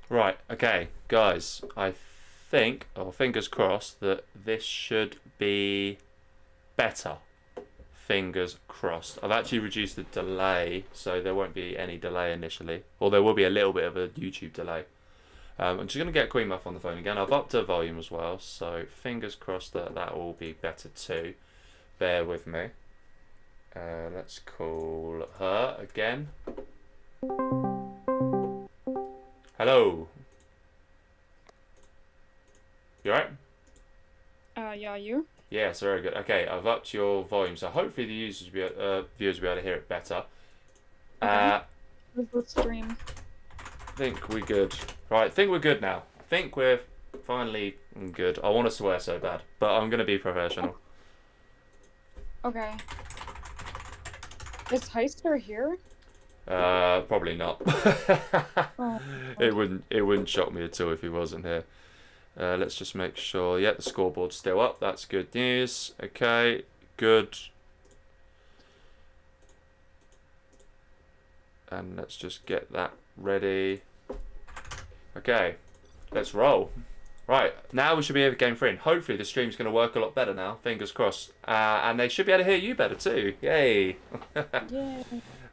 Right, okay, guys. I think, or fingers crossed, that this should be better. Fingers crossed. I've actually reduced the delay, so there won't be any delay initially. Or there will be a little bit of a YouTube delay. I'm just going to get Queen Muff on the phone again. I've upped her volume as well, so fingers crossed that that will be better too. Bear with me. Let's call her again. Hello. You alright? Yeah, you? Yes, very good. Okay, I've upped your volume, so hopefully the viewers will be able to hear it better. Okay. Uh, Where's the stream? think we're good. Right, think we're good now. Think we're finally good. I want to swear so bad, but I'm going to be professional. Okay. Is Heister here? Probably not. Oh, It wouldn't shock me at all if he wasn't here. Let's just make sure. Yeah, the scoreboard's still up. That's good news. Okay, good. And let's just get that ready. Okay, let's roll. Right, now we should be able to game three. And hopefully the stream's going to work a lot better now. Fingers crossed. And they should be able to hear you better too. Yay. yeah.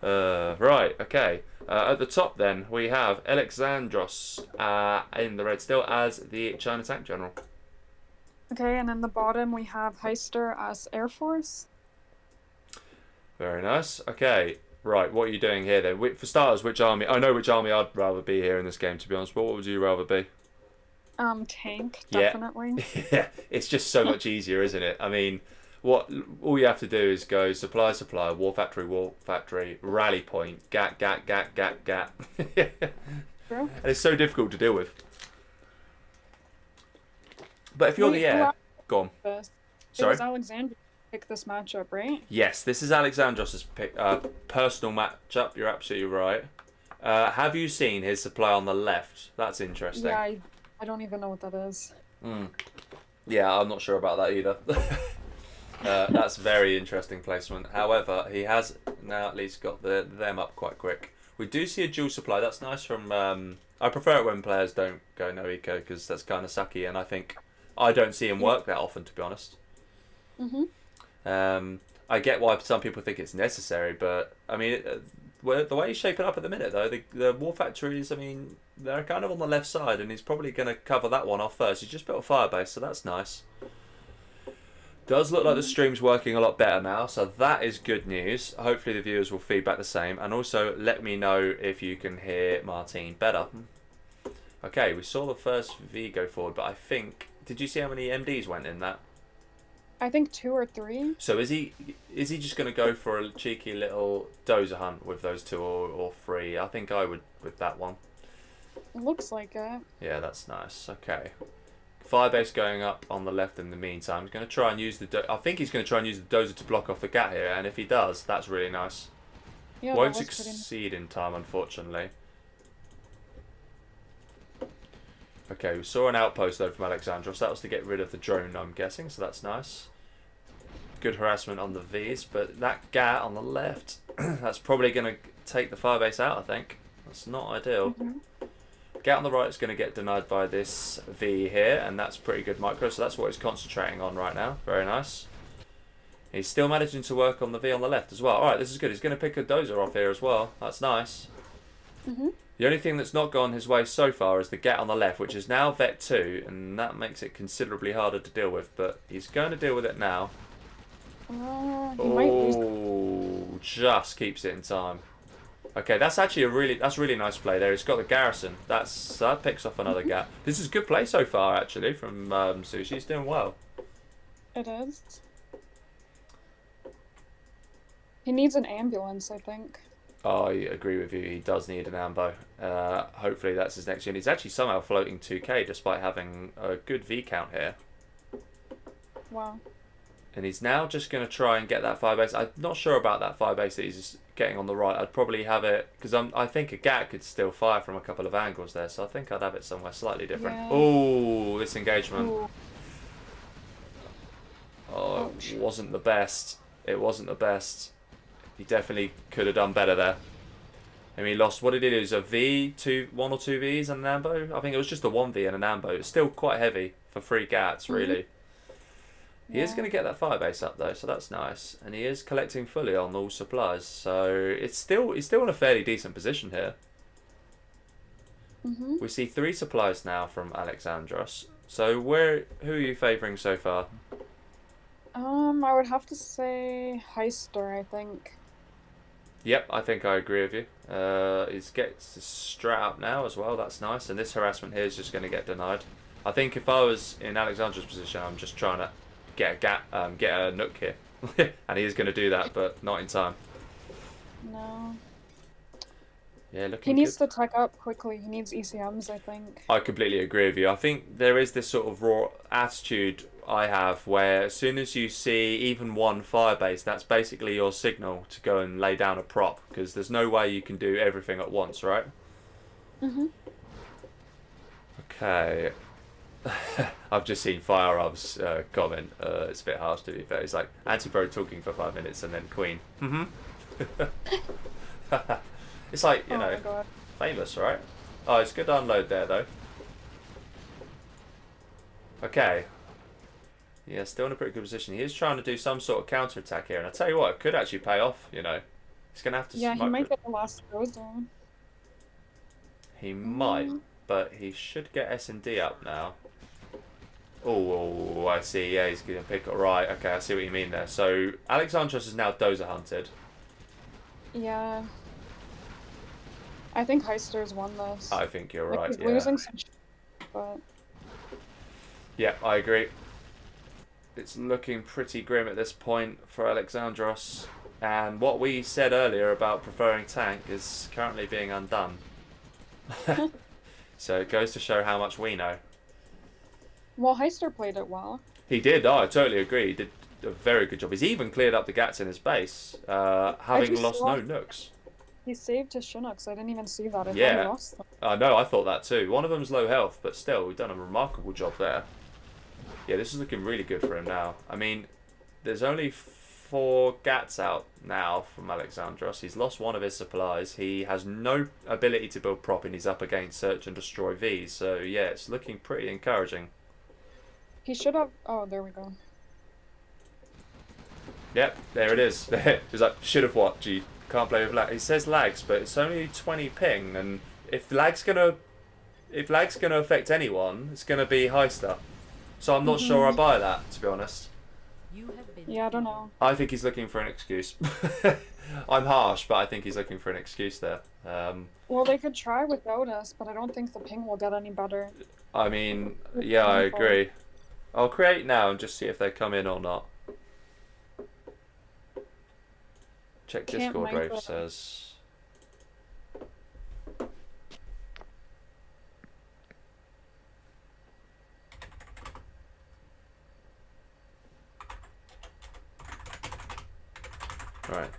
Right, okay. At the top then, we have Alexandross in the red still as the China Tank General. Okay, and in the bottom we have Heister as Air Force. Very nice. Okay, right, what are you doing here then? For starters, which army? I know which army I'd rather be here in this game, to be honest, but what would you rather be? Tank, Yeah. definitely. Yeah, it's just so much easier, isn't it? I mean, all you have to do is go supply, war factory, rally point, gat. True. And it's so difficult to deal with. But if you're Wait, the air, go on. this. It Sorry. was Alexandria pick this matchup, right? Yes, this is Alexandros' personal matchup. You're absolutely right. Have you seen his supply on the left? That's interesting. Yeah, I don't even know what that is. Yeah, I'm not sure about that either. That's very interesting placement. However, he has now at least got them up quite quick. We do see a dual supply. That's nice from... I prefer it when players don't go no eco because that's kind of sucky, and I think I don't see him work that often, to be honest. I get why some people think it's necessary, but I mean, the way he's shaping up at the minute, though, the war factories, I mean, they're kind of on the left side, and he's probably going to cover that one off first. He's just built a fire base, so that's nice. Does look like the stream's working a lot better now, so that is good news. Hopefully the viewers will feedback the same, and also let me know if you can hear Martine better. Okay, we saw the first V go forward, but I think... Did you see how many MDs went in that? I think 2 or 3. So is he just going to go for a cheeky little dozer hunt with those 2 or 3? I think I would with that one. Looks like it. Yeah, that's nice. Okay. Firebase going up on the left in the meantime. He's going to try and use I think he's going to try and use the dozer to block off the gat here, and if he does, that's really nice. Yeah, Won't that was pretty succeed in time, unfortunately. Okay, we saw an outpost though from Alexandros. That was to get rid of the drone, I'm guessing, so that's nice. Good harassment on the Vs, but that gat on the left, that's probably going to take the firebase out, I think. That's not ideal. Gat on the right is going to get denied by this V here, and that's pretty good micro, so that's what he's concentrating on right now. Very nice. He's still managing to work on the V on the left as well. Alright, this is good. He's going to pick a dozer off here as well. That's nice. The only thing that's not gone his way so far is the gat on the left, which is now Vet 2, and that makes it considerably harder to deal with, but he's going to deal with it now. He might lose. Oh, just keeps it in time. Okay, that's actually really nice play there. He's got the garrison. That picks off another gat. This is a good play so far, actually, from Sushi. He's doing well. It is. He needs an ambulance, I think. I agree with you. He does need an ambo. Hopefully that's his next unit. He's actually somehow floating 2k despite having a good V count here. Wow. And he's now just going to try and get that firebase. I'm not sure about that firebase that he's getting on the right. I'd probably have it... Because I think a gat could still fire from a couple of angles there. So I think I'd have it somewhere slightly different. Yeah. Oh, this engagement. Ooh. Oh, Ouch. it wasn't the best. It wasn't the best. He definitely could have done better there. I mean, he lost, what did he lose? A V, one or two Vs and an ambo? I think it was just a 1V and an ambo. It's still quite heavy for 3 gats, really. He is Yeah. going to get that firebase up though, so that's nice. And he is collecting fully on all supplies, so he's still in a fairly decent position here. We see 3 supplies now from Alexandross. So who are you favouring so far? I would have to say Heister, I think. Yep, I think I agree with you. He gets his strat up now as well. That's nice. And this harassment here is just going to get denied. I think if I was in Alexandra's position, I'm just trying to get a nook here, and he's going to do that, but not in time. No. Yeah, looking. He needs good. to tech up quickly. He needs ECMs, I think. I completely agree with you. I think there is this sort of raw attitude I have where as soon as you see even one firebase, that's basically your signal to go and lay down a prop, because there's no way you can do everything at once, right? Okay. I've just seen Firearms comment. It's a bit harsh to be fair. He's like, Anti-Pro talking for 5 minutes and then Queen. It's like, you Oh know, my god. famous, right? Oh, it's good unload there, though. Okay. Yeah, still in a pretty good position. He is trying to do some sort of counter-attack here, and I tell you what, it could actually pay off, you know. He's going to have to Yeah, he smoke might it. get the last Frozen. He might, but he should get S&D up now. Oh, I see. Yeah, he's going to pick it. Right, okay, I see what you mean there. So, Alexandros is now Dozer hunted. Yeah. I think Heister's won this. I think you're Like, right, he's yeah. losing some but... Yeah, I agree. It's looking pretty grim at this point for Alexandros. And what we said earlier about preferring tank is currently being undone. So it goes to show how much we know. Well, Heister played it well. He did, I totally agree. He did a very good job. He's even cleared up the gats in his base, having just lost saw- no nooks. He saved his Chinooks. I didn't even see that. I thought Yeah. he lost them. I know, I thought that too. One of them's low health, but still, we've done a remarkable job there. Yeah, this is looking really good for him now. I mean, there's only 4 gats out now from Alexandros. He's lost one of his supplies. He has no ability to build prop, and he's up against Search and Destroy Vs. So, yeah, it's looking pretty encouraging. He should have... Oh, there we go. Yep, there it is. He's like, should have what? Gee, can't play with lag. It says lags, but it's only 20 ping, and if lag's gonna affect anyone, it's gonna be Heister. So I'm not sure I buy that, to be honest. Yeah, I don't know. I think he's looking for an excuse. I'm harsh, but I think he's looking for an excuse there. Well, they could try without us, but I don't think the ping will get any better. I mean, yeah, I agree. I'll create now and just see if they come in or not. Check Can't Discord, make Rafe it. says. Right.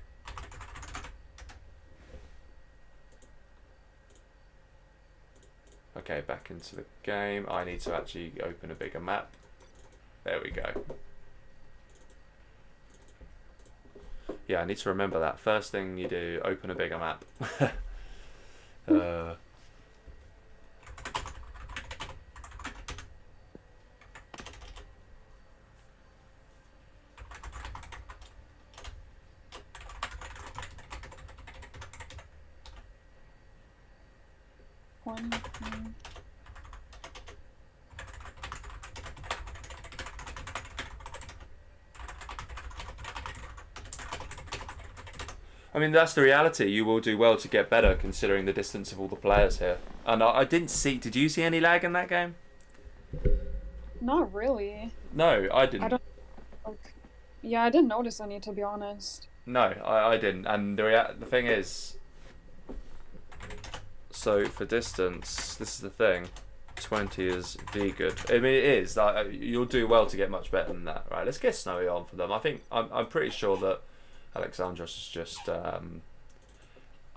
Okay, back into the game. I need to actually open a bigger map. There we go. Yeah, I need to remember that. First thing you do, open a bigger map. One, two. I mean, that's the reality. You will do well to get better considering the distance of all the players here. And I didn't see... Did you see any lag in that game? Not really. No, I didn't. I don't. Like, yeah, I didn't notice any, to be honest. No, I didn't. And the thing is... So, for distance, this is the thing. 20 is the good. I mean, it is. Like, you'll do well to get much better than that, right? Let's get Snowy on for them. I'm pretty sure that Alexandros is just...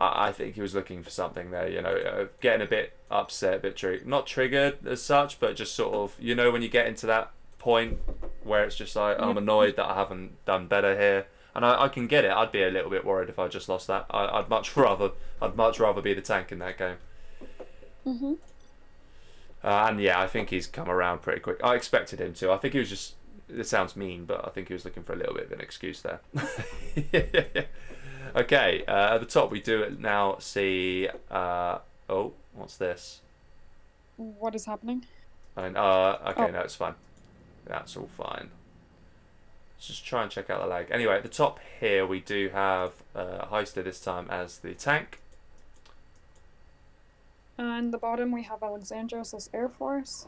I think he was looking for something there, you know, getting a bit upset, a bit not triggered as such, but just sort of, you know, when you get into that point where it's just like, I'm annoyed that I haven't done better here. And I can get it. I'd be a little bit worried if I just lost that. I'd much rather be the tank in that game. Mhm. And yeah, I think he's come around pretty quick. I expected him to. I think he was just. It sounds mean, but I think he was looking for a little bit of an excuse there. Okay, at the top we do now see. Oh, what's this? What is happening? Okay, Oh. no, it's fine. That's all fine. Let's just try and check out the lag. Anyway, at the top here we do have Heister this time as the tank. And the bottom we have Alexandross as Air Force.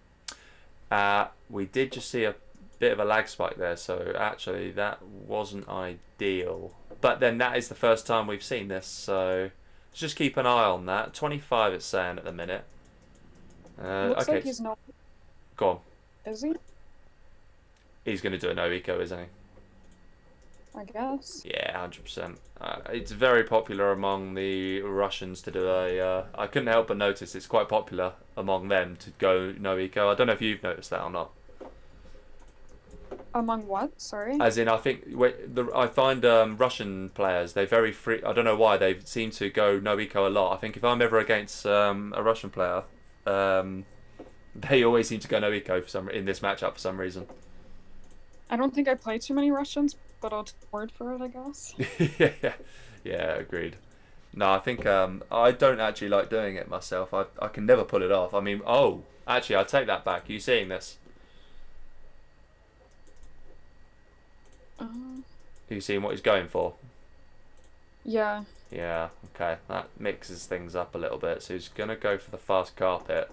We did just see a bit of a lag spike there, so actually that wasn't ideal. But then that is the first time we've seen this, so let's just keep an eye on that. 25 it's saying at the minute. Looks okay, like he's not. go on. Is he? He's going to do a no eco, isn't he? I guess. Yeah, 100%. It's very popular among the Russians to do a. I couldn't help but notice it's quite popular among them to go no eco. I don't know if you've noticed that or not. Among what? Sorry. As in, I think I find Russian players they very free. I don't know why they seem to go no eco a lot. I think if I'm ever against a Russian player, they always seem to go no eco in this matchup for some reason. I don't think I play too many Russians, but I'll take word for it, I guess. yeah, agreed. No, I think I don't actually like doing it myself. I can never pull it off. I mean, oh, actually, I take that back. Are you seeing this? Are you seeing what he's going for? Yeah. Yeah, okay. That mixes things up a little bit. So he's going to go for the fast carpet.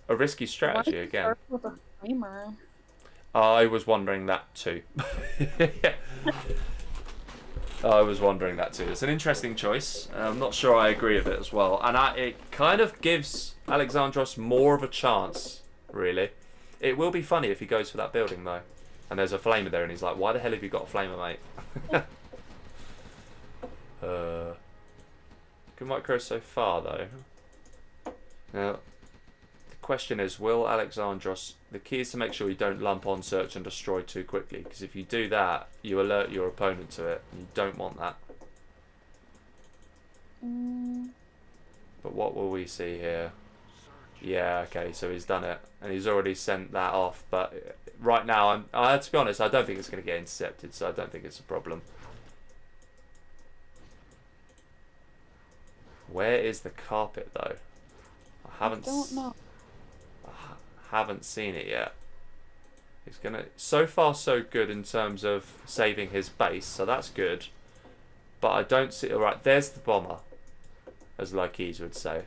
A risky strategy Why again. start with a flamer? I was wondering that too. I was wondering that too. It's an interesting choice. I'm not sure I agree with it as well. And it kind of gives Alexandross more of a chance, really. It will be funny if he goes for that building, though. And there's a flamer there, and he's like, why the hell have you got a flamer, mate? Good micro so far, though. Now, the question is, will Alexandross... The key is to make sure you don't lump on search and destroy too quickly, because if you do that, you alert your opponent to it, and you don't want that. But what will we see here? Yeah, okay, so he's done it, and he's already sent that off, but right now, to be honest, I don't think it's going to get intercepted, so I don't think it's a problem. Where is the carpet, though? I don't know. haven't seen it yet. He's gonna. So far, so good in terms of saving his base, so that's good. But I don't see. All right, there's the bomber, as Lykees would say.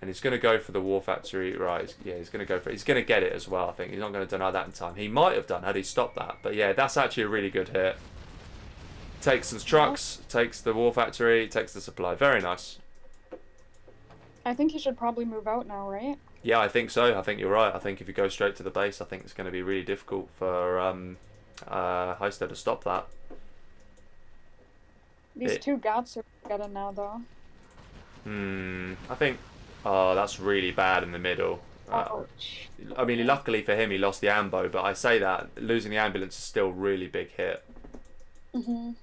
And he's going to go for the war factory. Right, yeah, he's going to go for it. He's going to get it as well, I think. He's not going to deny that in time. He might have done had he stopped that. But yeah, that's actually a really good hit. Takes the trucks, takes the war factory, takes the supply. Very nice. I think he should probably move out now, right? Yeah, I think so. I think you're right. I think if you go straight to the base, I think it's going to be really difficult for Heister to stop that. These two gats are together now, though. I think... Oh, that's really bad in the middle. I mean, luckily for him, he lost the ambo, but I say that losing the ambulance is still a really big hit. I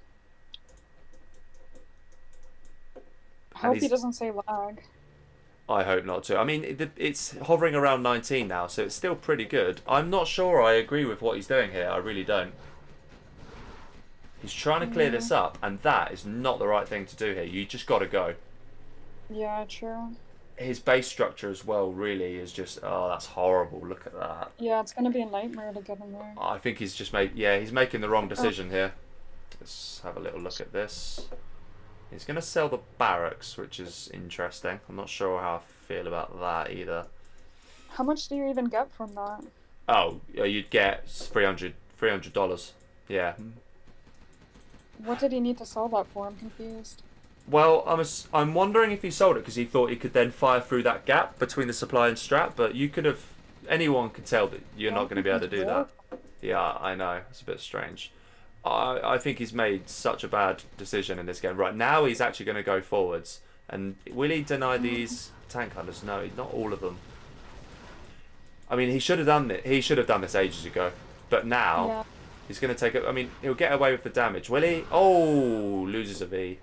hope he doesn't say lag. I hope not too. I mean, it's hovering around 19 now, so it's still pretty good. I'm not sure I agree with what he's doing here. I really don't. He's trying to clear this up, and that is not the right thing to do here. You just got to go. Yeah, true. His base structure as well really is just... Oh, that's horrible. Look at that. Yeah, it's going to be a nightmare to get him there. I think he's just made... Yeah, he's making the wrong decision here. Let's have a little look at this. He's going to sell the barracks, which is interesting. I'm not sure how I feel about that either. How much do you even get from that? Oh, you'd get $300. Yeah. What did he need to sell that for? I'm confused. Well, I'm wondering if he sold it because he thought he could then fire through that gap between the supply and strap, but you could have... Anyone could tell that you're not going to be able to do that. Yeah, I know. It's a bit strange. I think he's made such a bad decision in this game. Right, now he's actually going to go forwards. And will he deny these tank hunters? No, not all of them. I mean, he should have done it. He should have done this ages ago. But now, He's going to take it. I mean, he'll get away with the damage, will he? Oh, loses a V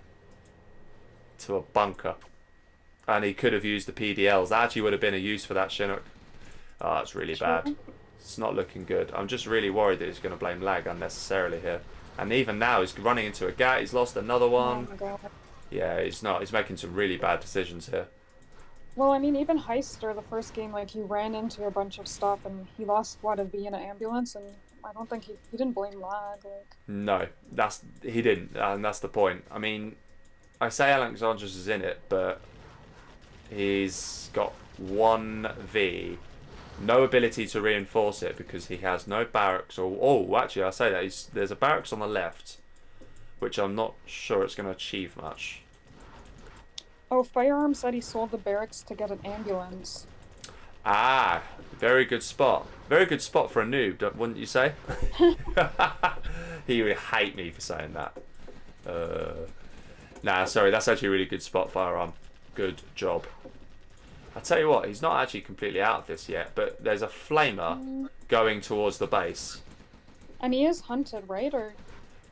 to a bunker. And he could have used the PDLs. That actually would have been a use for that Chinook. Oh, it's really bad. It's not looking good. I'm just really worried that he's going to blame lag unnecessarily here. And even now, he's running into a gat. He's lost another one. Oh my god. Yeah, he's not. He's making some really bad decisions here. Well, I mean, even Heister, the first game, like, he ran into a bunch of stuff and he lost, what, a V in an ambulance, and I don't think he didn't blame lag, like... No, he didn't, and that's the point. I mean, I say Alexandross is in it, but he's got 1V, no ability to reinforce it because he has no barracks, or... Oh, actually, I say that, there's a barracks on the left, which I'm not sure it's going to achieve much. Oh, Firearm said he sold the barracks to get an ambulance. Ah, very good spot. Very good spot for a noob, wouldn't you say? He would hate me for saying that. Nah, sorry, that's actually a really good spot, Firearm. Good job. I tell you what, he's not actually completely out of this yet, but there's a flamer going towards the base. And he is hunted, right? Or...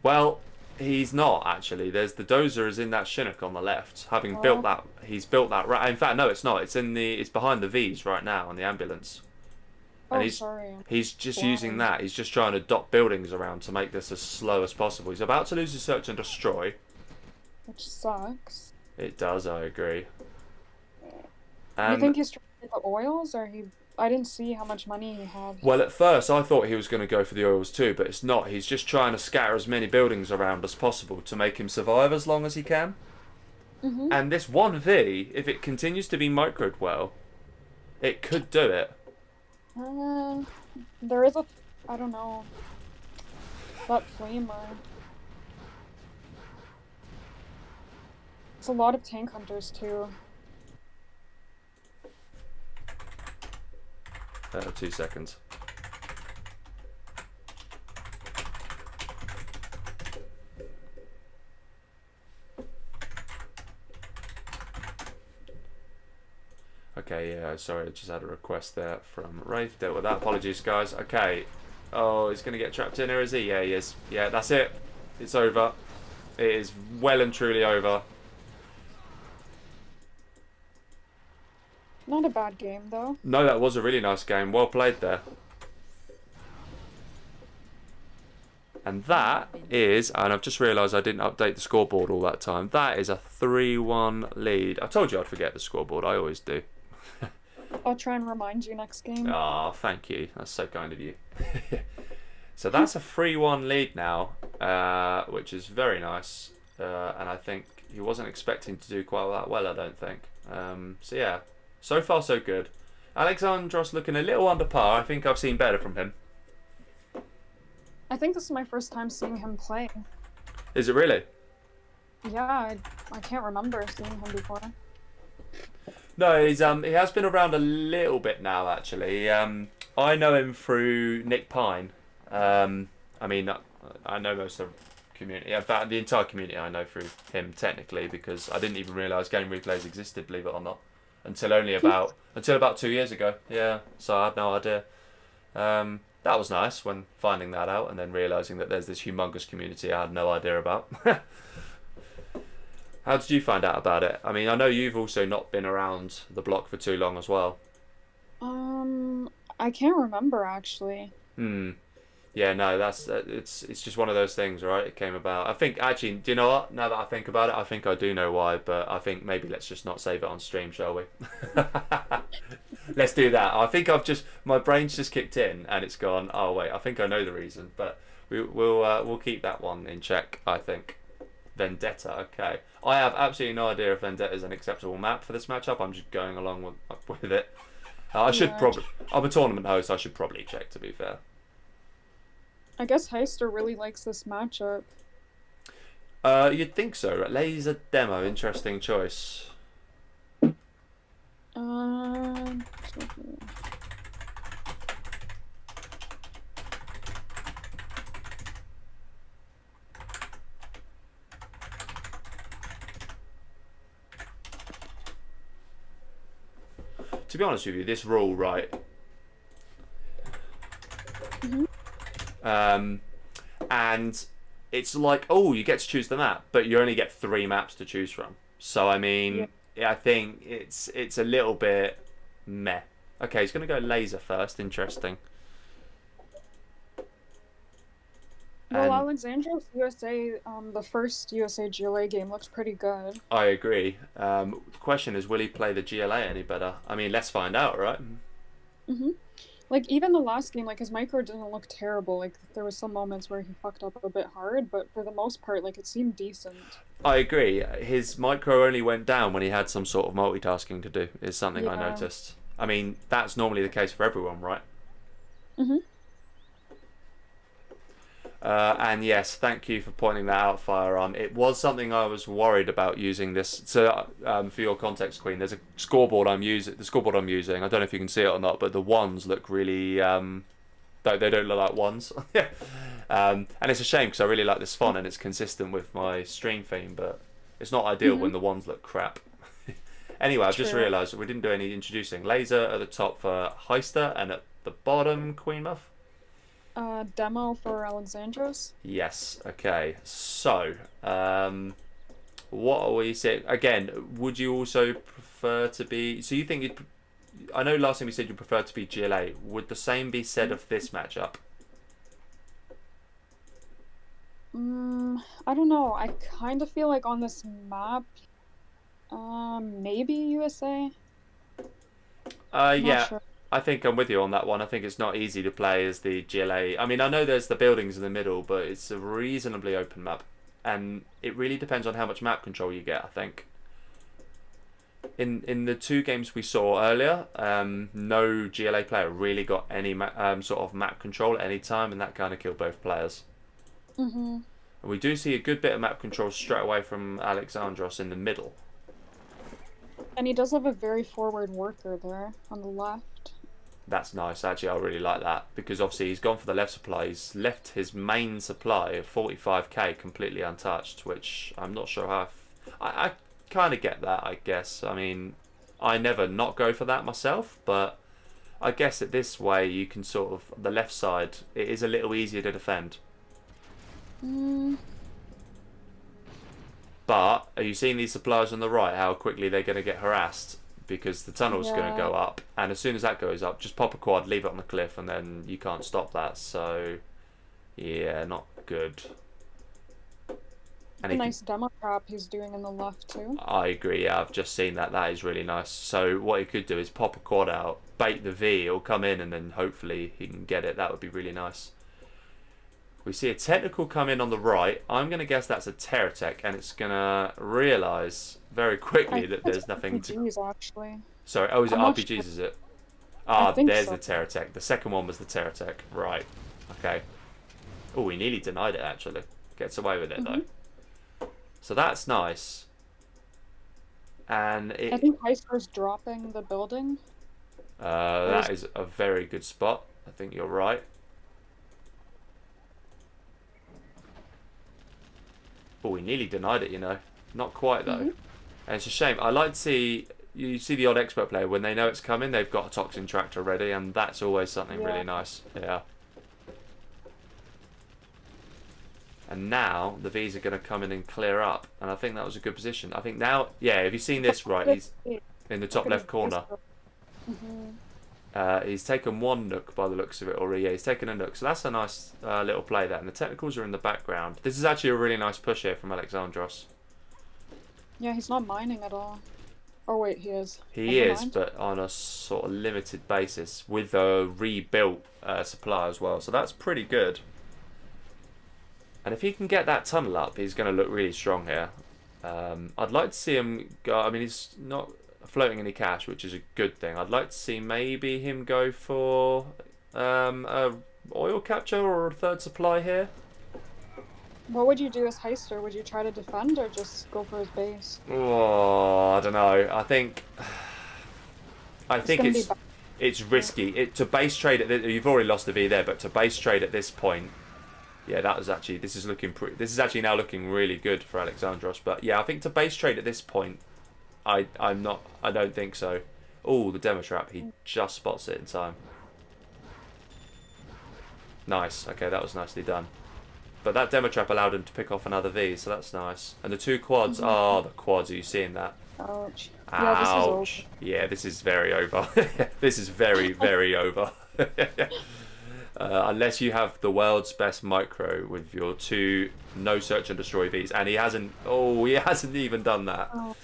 Well, he's not actually. There's the dozer is in that Chinook on the left, having built that. He's built that. Right. In fact, no, it's not. It's behind the V's right now on the ambulance. And he's just using that. He's just trying to dot buildings around to make this as slow as possible. He's about to lose his search and destroy. Which sucks. It does. I agree. You think he's trying to get the oils, or he? I didn't see how much money he had. Well, at first I thought he was going to go for the oils too, but it's not. He's just trying to scatter as many buildings around as possible to make him survive as long as he can. And this 1V, if it continues to be microed well, it could do it. There is a... I don't know. That flamer. It's a lot of tank hunters too. 2 seconds. Okay, yeah, sorry, I just had a request there from Rafe. Dealt with that. Apologies, guys. Okay. Oh, he's going to get trapped in here, is he? Yeah, he is. Yeah, that's it. It's over. It is well and truly over. Not a bad game, though. No, that was a really nice game. Well played there. And that is, and I've just realised I didn't update the scoreboard all that time. That is a 3-1 lead. I told you I'd forget the scoreboard. I always do. I'll try and remind you next game. Oh, thank you. That's so kind of you. So that's a 3-1 lead now, which is very nice. And I think he wasn't expecting to do quite that well, I don't think. So yeah, so far so good. Alexandross looking a little under par. I think I've seen better from him. I think this is my first time seeing him play. Is it really? Yeah, I can't remember seeing him before. No, he's he has been around a little bit now, actually. I know him through Nick Pine. I mean, I know most of the community. In fact, the entire community I know through him technically, because I didn't even realise game replays existed, believe it or not, until about 2 years ago. Yeah, so I had no idea. That was nice when finding that out and then realising that there's this humongous community I had no idea about. How did you find out about it? I mean, I know you've also not been around the block for too long as well. I can't remember actually. Yeah, no, that's it's just one of those things, right? It came about. I think actually, do you know what? Now that I think about it, I think I do know why, but I think maybe let's just not save it on stream, shall we? Let's do that. I think my brain's just kicked in and it's gone. Oh wait, I think I know the reason, but we'll keep that one in check. I think. Vendetta. Okay, I have absolutely no idea if Vendetta is an acceptable map for this matchup. I'm just going along with it. I should probably. I'm a tournament host. I should probably check. To be fair. I guess Heister really likes this matchup. You'd think so. Laser demo. Interesting choice. To be honest with you, this rule, right? and it's like, oh, you get to choose the map, but you only get 3 maps to choose from. So I mean, yeah, I think it's a little bit meh. Okay, he's gonna go laser first. Interesting. Well, And Alexandross USA, the first USA GLA game looks pretty good. I agree. The question is, will he play the GLA any better? I mean, let's find out, right? Hmm. Like even the last game, like his micro didn't look terrible. Like there was some moments where he fucked up a bit hard, but for the most part, like it seemed decent. I agree. His micro only went down when he had some sort of multitasking to do, is something I Yeah. noticed. I mean, that's normally the case for everyone, right? Hmm. And yes, thank you for pointing that out, Firearm. It was something I was worried about using this. So, for your context, Queen, there's a scoreboard I'm using. The scoreboard I'm using, I don't know if you can see it or not, but the ones look really. They don't look like ones. And it's a shame because I really like this font and it's consistent with my stream theme, but it's not ideal when the ones look crap. Anyway, I've just True. realised we didn't do any introducing. Laser at the top for Heister and at the bottom, Queen Muff. Demo for Alexandros. Yes. Okay. So, what are we saying? Again, would you also prefer to be? So you think you'd? I know last time you said you prefer to be GLA. Would the same be said of this matchup? I don't know. I kind of feel like on this map, maybe USA. Not Yeah. sure. I think I'm with you on that one. I think it's not easy to play as the GLA. I mean, I know there's the buildings in the middle, but it's a reasonably open map, and it really depends on how much map control you get. I think. In the 2 games we saw earlier, no GLA player really got any sort of map control at any time, and that kind of killed both players. Hmm. And we do see a good bit of map control straight away from Alexandross in the middle. And he does have a very forward worker there on the left. That's nice. Actually, I really like that because obviously he's gone for the left supply. He's left his main supply of 45k completely untouched, which I'm not sure how. I kind of get that, I guess. I mean, I never not go for that myself, but I guess that this way you can sort of the left side. It is a little easier to defend. Mm, But are you seeing these suppliers on the right? How quickly they're going to get harassed because the tunnel's going to yeah. go up, and as soon as that goes up, just pop a quad, leave it on the cliff, and then you can't stop that. So, yeah, not good. And A he nice demo trap he's doing in the left too. I agree. Yeah, I've just seen that. That is really nice. So what he could do is pop a quad out, bait the V, it'll come in, and then hopefully he can get it. That would be really nice. We see a technical come in on the right. I'm going to guess that's a Teratech, and it's going to realise very I quickly think that it's there's nothing to... RPGs actually. Sorry, oh, is it I'm not RPGs, sure. is it? I Ah, think there's so. the Teratech. The second one was the Teratech. Right. Okay. Oh, he nearly denied it, actually. Gets away with it, though. So that's nice. And I it think Heister's dropping the building. that is a very good spot. I think you're right. Oh, he nearly denied it, you know. Not quite, though. And it's a shame. I like to see... You see the odd expert player, when they know it's coming, they've got a toxin tractor ready, and that's always something Yeah. really nice. Yeah. And now the V's are going to come in and clear up, and I think that was a good position. I think now, yeah, have you seen this right? He's in the top left corner. He's taken one nook by the looks of it already. Yeah, he's taken a nook, so that's a nice little play there. And the technicals are in the background. This is actually a really nice push here from Alexandross. Yeah, he's not mining at all. Oh wait, he is. He Never is, mind. but on a sort of limited basis with a rebuilt supply as well. So that's pretty good. And if he can get that tunnel up, he's going to look really strong here. I'd like to see him go... I mean, he's not floating any cash, which is a good thing. I'd like to see maybe him go for a oil capture or a third supply here. What would you do as Heister? Would you try to defend or just go for his base? Oh, I don't know. I think gonna be it's risky. To base trade you've already lost the V there, but to base trade at this point, yeah, that was actually this is actually now looking really good for Alexandros. But yeah, I think to base trade at this point, I don't think so. Oh, the demo trap. He just spots it in time. Nice. Okay, that was nicely done. But that demo trap allowed him to pick off another V, so that's nice. And the two quads, the quads, are you seeing that? Ouch. Yeah, this is over. Ouch. Yeah, this is very over. This is very, very over. Unless you have the world's best micro with your two no search and destroy Vs. And he hasn't even done that. Oh.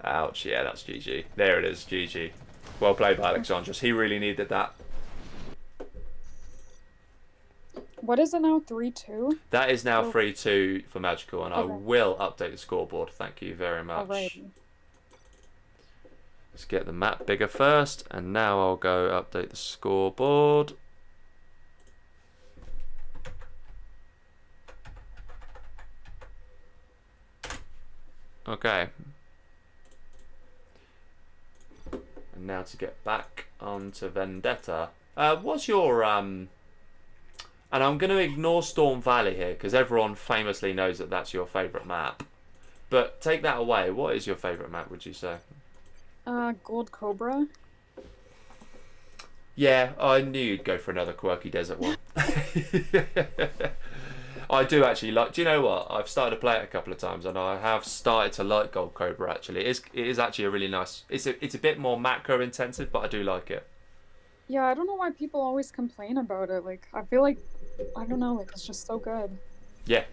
Ouch, yeah, that's GG. There it is, GG. Well played by Alexandross. He really needed that. What is it now? 3-2? That is now 3-2 for Magical, and I Okay. will update the scoreboard. Thank you very much. Alright. Let's get the map bigger first, and now I'll go update the scoreboard. Okay. And now to get back onto Vendetta. What's your and I'm going to ignore Storm Valley here because everyone famously knows that that's your favourite map. But take that away. What is your favourite map, would you say? Gold Cobra. Yeah, I knew you'd go for another quirky desert one. I do actually like. Do you know what? I've started to play it a couple of times, and I have started to like Gold Cobra. Actually, it is actually a really nice. It's a bit more macro intensive, but I do like it. Yeah, I don't know why people always complain about it. Like, I feel like, I don't know, like, it's just so good. Yeah,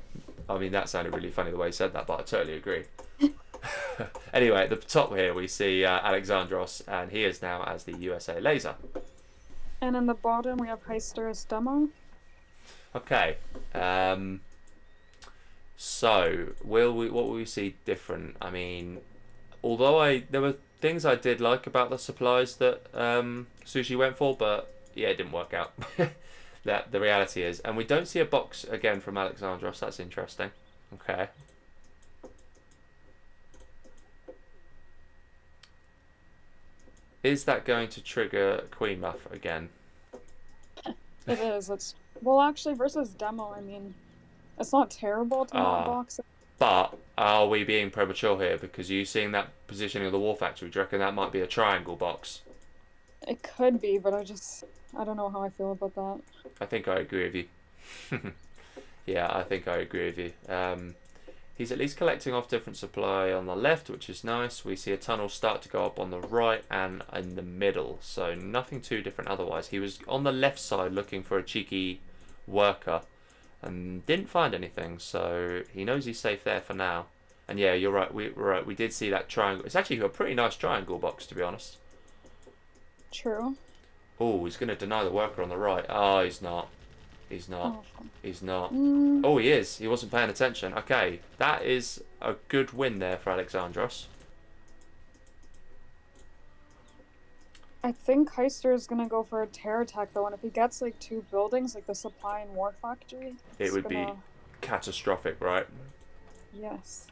I mean that sounded really funny the way you said that, but I totally agree. Anyway, at the top here we see Alexandross, and he is now as the USA Laser. And in the bottom we have Heister as demo. Okay. So what will we see different? I mean, although there were things I did like about the supplies that Sushi went for, but yeah, it didn't work out. That the reality is, and we don't see a box again from Alexandross. That's interesting. Okay. Is that going to trigger Queen Muff again? It is. It's well, actually, versus demo. I mean, it's not terrible to not box it. But are we being premature here? Because you seeing that positioning of the War Factory, do you reckon that might be a triangle box? It could be, but I don't know how I feel about that. I think I agree with you. Yeah, I think I agree with you. He's at least collecting off different supply on the left, which is nice. We see a tunnel start to go up on the right and in the middle, so nothing too different otherwise. He was on the left side looking for a cheeky worker and didn't find anything, so he knows he's safe there for now. And yeah, you're right, we're right. We did see that triangle. It's actually a pretty nice triangle box, to be honest. True. Oh, he's going to deny the worker on the right. Oh, he's not. He's not. Oh. He's not. Mm. Oh, he is. He wasn't paying attention. Okay, that is a good win there for Alexandross. I think Heister is gonna go for a terror attack though, and if he gets like two buildings, like the supply and war factory, It would be catastrophic, right? Yes.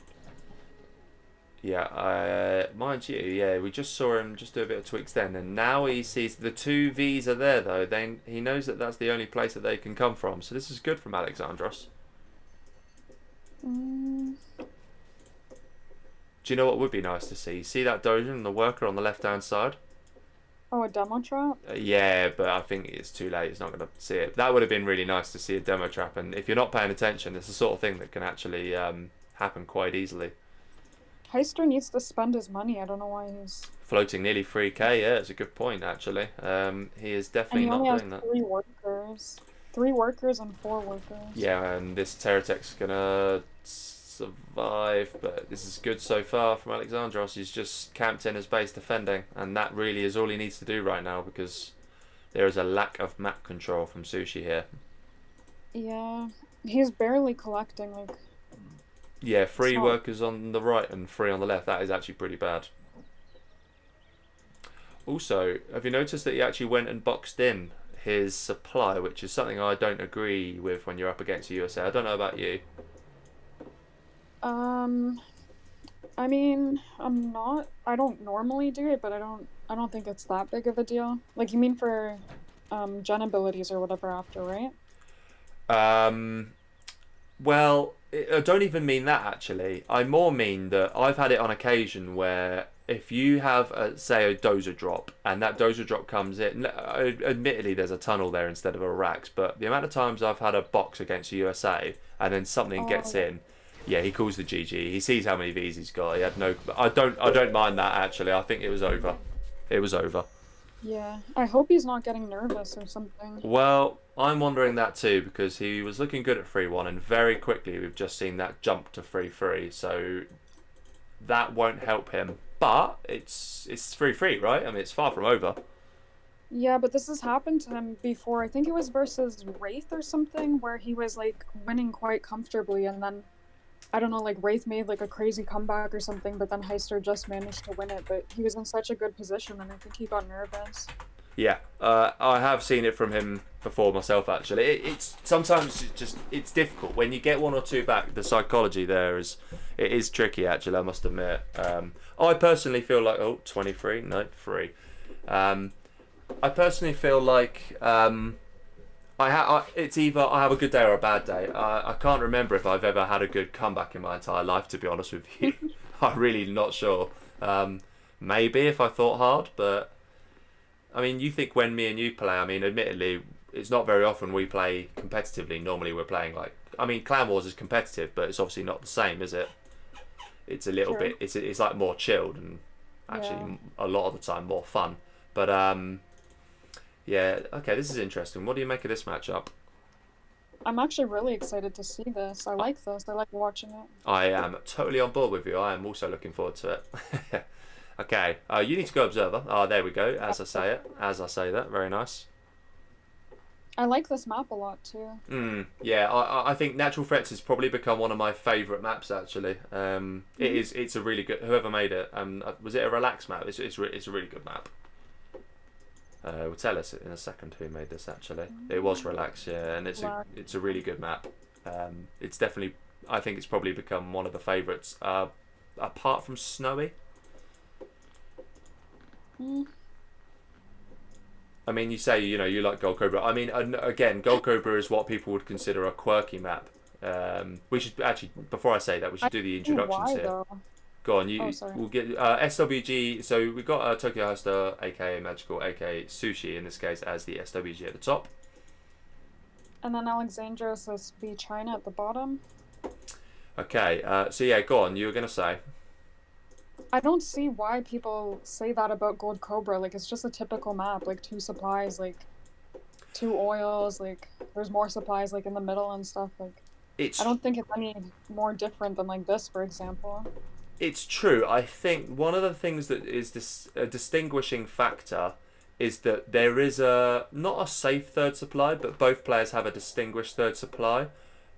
Yeah, mind you, yeah, we just saw him just do a bit of tweaks then, and now he sees the two Vs are there though. Then he knows that that's the only place that they can come from. So this is good from Alexandross. Mm. Do you know what would be nice to see? See that Dojan and the worker on the left-hand side? Oh, a demo trap? Yeah, but I think it's too late. It's not going to see it. That would have been really nice to see a demo trap, and if you're not paying attention, it's the sort of thing that can actually happen quite easily. Heister needs to spend his money. I don't know why he's Floating nearly 3k, yeah, it's a good point actually. He is definitely not doing that. And he only has 3 workers and 4 workers. Yeah, and this Terratech's gonna survive, but this is good so far from Alexandross. He's just camped in his base defending, and that really is all he needs to do right now because there is a lack of map control from Sushi here. Yeah, he's barely collecting, like... Yeah, 3 workers on the right and 3 on the left. That is actually pretty bad. Also, have you noticed that he actually went and boxed in his supply, which is something I don't agree with when you're up against the USA. I don't know about you. I mean, I don't normally do it, but I don't think it's that big of a deal. Like, you mean for, gen abilities or whatever after, right? Well, I don't even mean that actually. I more mean that I've had it on occasion where if you have, say, a dozer drop, and that dozer drop comes in, admittedly, there's a tunnel there instead of a racks, but the amount of times I've had a box against USA, and then something Oh, gets in, yeah, he calls the GG. He sees how many V's he's got. He had no. I don't mind that actually. I think it was over. It was over. yeah. I hope he's not getting nervous or something. Well, I'm wondering that too because he was looking good at 3-1, and very quickly we've just seen that jump to 3-3. So that won't help him. But it's 3-3, right? I mean, it's far from over. Yeah, but this has happened to him before. I think it was versus Wraith or something, where he was like winning quite comfortably, and then I don't know, like Wraith made like a crazy comeback or something, but then Heister just managed to win it. But he was in such a good position, and I think he got nervous. Yeah, I have seen it from him before myself. Actually, it's sometimes it's difficult when you get one or two back. The psychology there is tricky. Actually, I must admit. I personally feel like 23, no 3. I personally feel like it's either I have a good day or a bad day. I can't remember if I've ever had a good comeback in my entire life. To be honest with you, I'm really not sure. Maybe if I thought hard, but. I mean, you think when me and you play, I mean, admittedly, it's not very often we play competitively. Normally we're playing like, I mean, Clan Wars is competitive, but it's obviously not the same, is it? It's a little bit, it's like more chilled and actually a lot of the time more fun. But, yeah, okay, this is interesting. What do you make of this matchup? I'm actually really excited to see this. I like this. I like watching it. I am totally on board with you. I am also looking forward to it. Okay, you need to go observer. Oh, there we go. As I say it, as I say that, very nice. I like this map a lot too. Yeah, I think Natural Threats has probably become one of my favourite maps. Actually, it is. It's a really good. Whoever made it, was it a relaxed map? It's a really good map. We'll tell us in a second who made this. Actually, it was relaxed. Yeah, and it's a really good map. It's definitely. I think it's probably become one of the favourites. Apart from Snowy. I mean, you say you like Gold Cobra. I mean, again, Gold Cobra is what people would consider a quirky map. We should actually, before I say that, we should do the introductions here. Though. Go on, we'll get SWG. So we've got Tokyo Hoster, aka Magical, aka Sushi in this case, as the SWG at the top. And then Alexandross as B China at the bottom. Okay, so yeah, go on. You were gonna say. I don't see why people say that about Gold Cobra. Like, it's just a typical map. Like, 2 supplies, like, 2 oils. Like, there's more supplies, like, in the middle and stuff. Like, I don't think it's any more different than, like, this, for example. It's true. I think one of the things that is a distinguishing factor is that there is not a safe third supply, but both players have a distinguished third supply.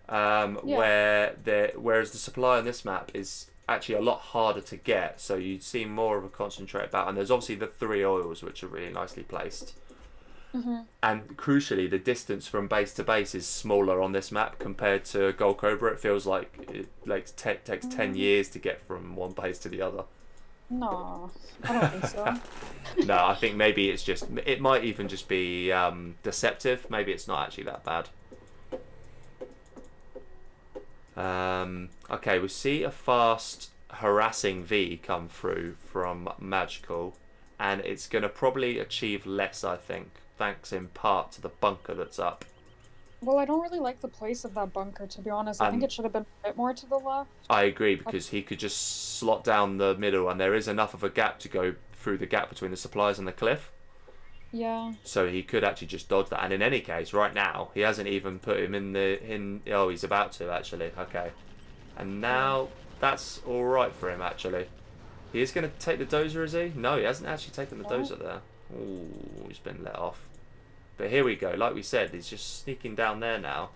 Whereas the supply on this map is actually a lot harder to get, so you see more of a concentrated battle, and there's obviously the 3 oils which are really nicely placed. And crucially, the distance from base to base is smaller on this map compared to Gold Cobra. It feels like it takes 10 years to get from one base to the other. No, I don't think so. No, I think maybe it might even just be deceptive. Maybe it's not actually that bad. Okay, we see a fast harassing V come through from Magical, and it's going to probably achieve less, I think, thanks in part to the bunker that's up. Well, I don't really like the place of that bunker, to be honest. I think it should have been a bit more to the left. I agree, because he could just slot down the middle, and there is enough of a gap to go through the gap between the supplies and the cliff. Yeah. So he could actually just dodge that, and in any case, right now, he hasn't even put him oh, he's about to, actually. Okay. And now, that's alright for him, actually. He is going to take the dozer, is he? No, he hasn't actually taken the dozer there. Ooh, he's been let off. But here we go. Like we said, he's just sneaking down there now.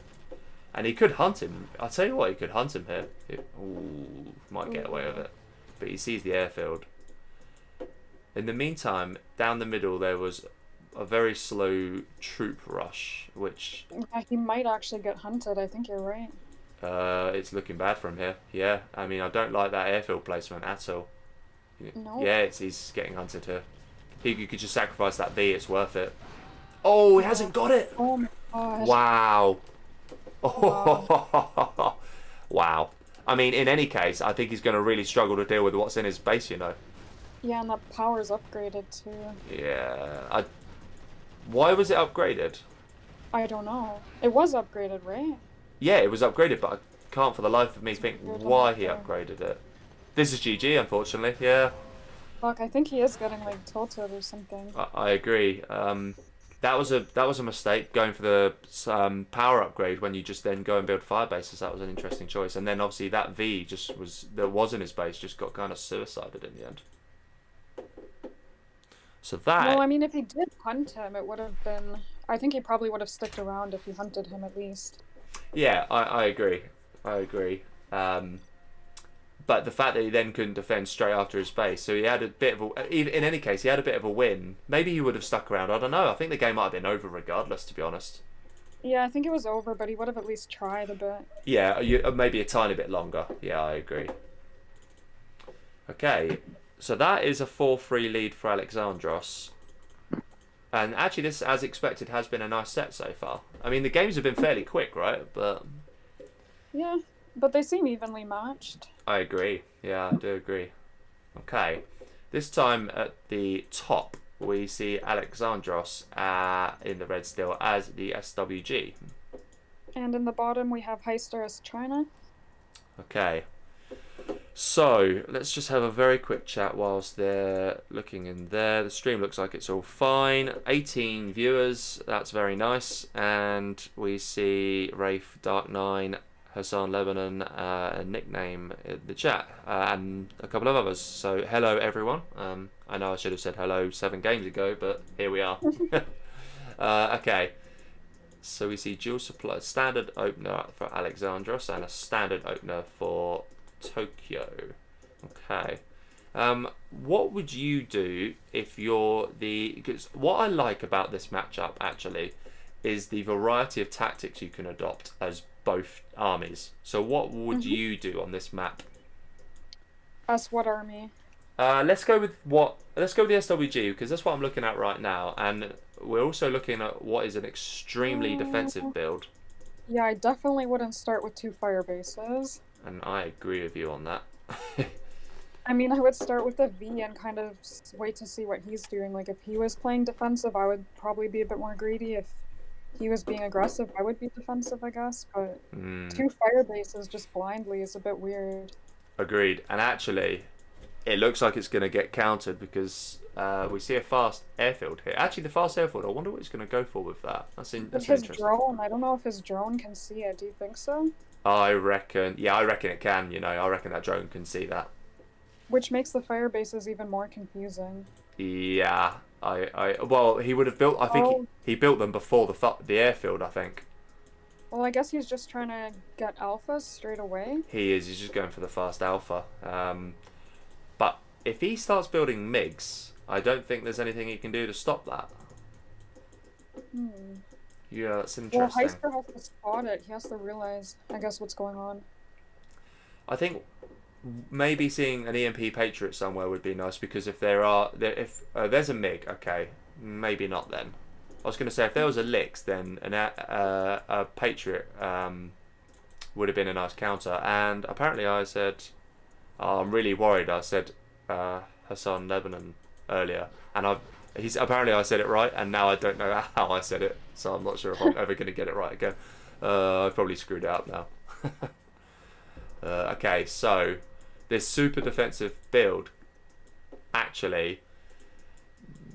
And he could hunt him. I'll tell you what, he could hunt him here. Ooh, might get away with it. But he sees the airfield. In the meantime, down the middle, there was a very slow troop rush, which... Yeah, he might actually get hunted. I think you're right. It's looking bad for him here. Yeah, I mean, I don't like that airfield placement at all. Nope. Yeah, he's getting hunted here. You could just sacrifice that V, it's worth it. Oh, he hasn't got it! Oh my gosh. Wow. Wow. Wow. I mean, in any case, I think he's going to really struggle to deal with what's in his base, Yeah, and that power's upgraded too. Yeah. Why was it upgraded? I don't know. It was upgraded, right? Yeah, it was upgraded, but I can't for the life of me It's think weird. I'm not why he sure. upgraded it. This is GG, unfortunately. Yeah, Fuck, I think he is getting like tilted or something. I agree. That was a mistake going for the power upgrade when you just then go and build fire bases. That was an interesting choice, and then obviously that V just was that was in his base just got kind of suicided in the end. So Well, that I mean, if he did hunt him, it would have been. I think he probably would have stuck around if he hunted him at least. yeah, I agree. I agree. But the fact that he then couldn't defend straight after his base, so he had a bit of a. Even in any case, he had a bit of a win. Maybe he would have stuck around. I don't know. I think the game might have been over regardless, to be honest. Yeah, I think it was over, but he would have at least tried a bit. Yeah, maybe a tiny bit longer. Yeah, I agree. Okay, so that is a 4-3 lead for Alexandross. And actually, this, as expected, has been a nice set so far. I mean, the games have been fairly quick, right? But Yeah, but they seem evenly matched. I agree. Yeah, I do agree. Okay. This time at the top, we see Alexandros in the red still as the SWG. And in the bottom, we have Heister as China. Okay. So, let's just have a very quick chat whilst they're looking in there. The stream looks like it's all fine. 18 viewers, that's very nice. And we see Rafe, Dark9, Hassan Lebanon, a nickname in the chat, and a couple of others. So, hello everyone. I know I should have said hello 7 games ago, but here we are. Okay. So we see dual supply, standard opener for Alexandros and a standard opener for Tokyo. Okay. What would you do if you're the... Because what I like about this matchup, actually, is the variety of tactics you can adopt as both armies. So what would you do on this map? Us what army? Let's go with the SWG, because that's what I'm looking at right now, and we're also looking at what is an extremely defensive build. Yeah, I definitely wouldn't start with 2 fire bases. And I agree with you on that. I mean, I would start with the V and kind of wait to see what he's doing. Like, if he was playing defensive, I would probably be a bit more greedy. If he was being aggressive, I would be defensive, I guess. But 2 fire bases just blindly is a bit weird. Agreed. And actually, it looks like it's going to get countered because we see a fast airfield here. Actually, the fast airfield, I wonder what he's going to go for with that. That's His interesting. drone, I don't know if his drone can see it. Do you think so? I reckon it can, I reckon that drone can see that. Which makes the fire bases even more confusing. Yeah, well, he would have built, I think he built them before the airfield, I think. Well, I guess he's just trying to get alphas straight away. He's just going for the fast alpha. But if he starts building MiGs, I don't think there's anything he can do to stop that. Yeah, that's interesting. Well, Heister has to spot it. He has to realize, I guess, what's going on. I think maybe seeing an EMP Patriot somewhere would be nice, because if there's a MiG, okay, maybe not then. I was going to say if there was a Lix, then a Patriot would have been a nice counter. And apparently I said, I'm really worried. I said Hassan Lebanon earlier, and apparently I said it right, and now I don't know how I said it, so I'm not sure if I'm ever going to get it right again. I've probably screwed it up now. Okay, so this super defensive build, actually,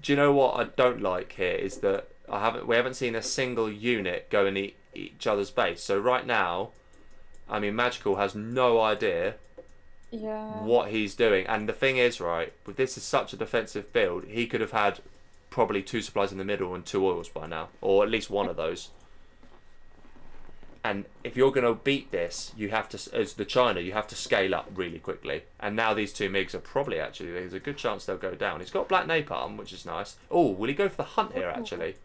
do you know what I don't like here is that we haven't seen a single unit go in each other's base. So right now, I mean, Magical has no idea what he's doing. And the thing is, right, with this is such a defensive build, he could have had probably 2 supplies in the middle and 2 oils by now, or at least one of those. And if you're going to beat this, you have to, as the China, you have to scale up really quickly. And now these 2 MiGs are probably actually, there's a good chance they'll go down. He's got Black Napalm, which is nice. Oh, will he go for the hunt here, actually?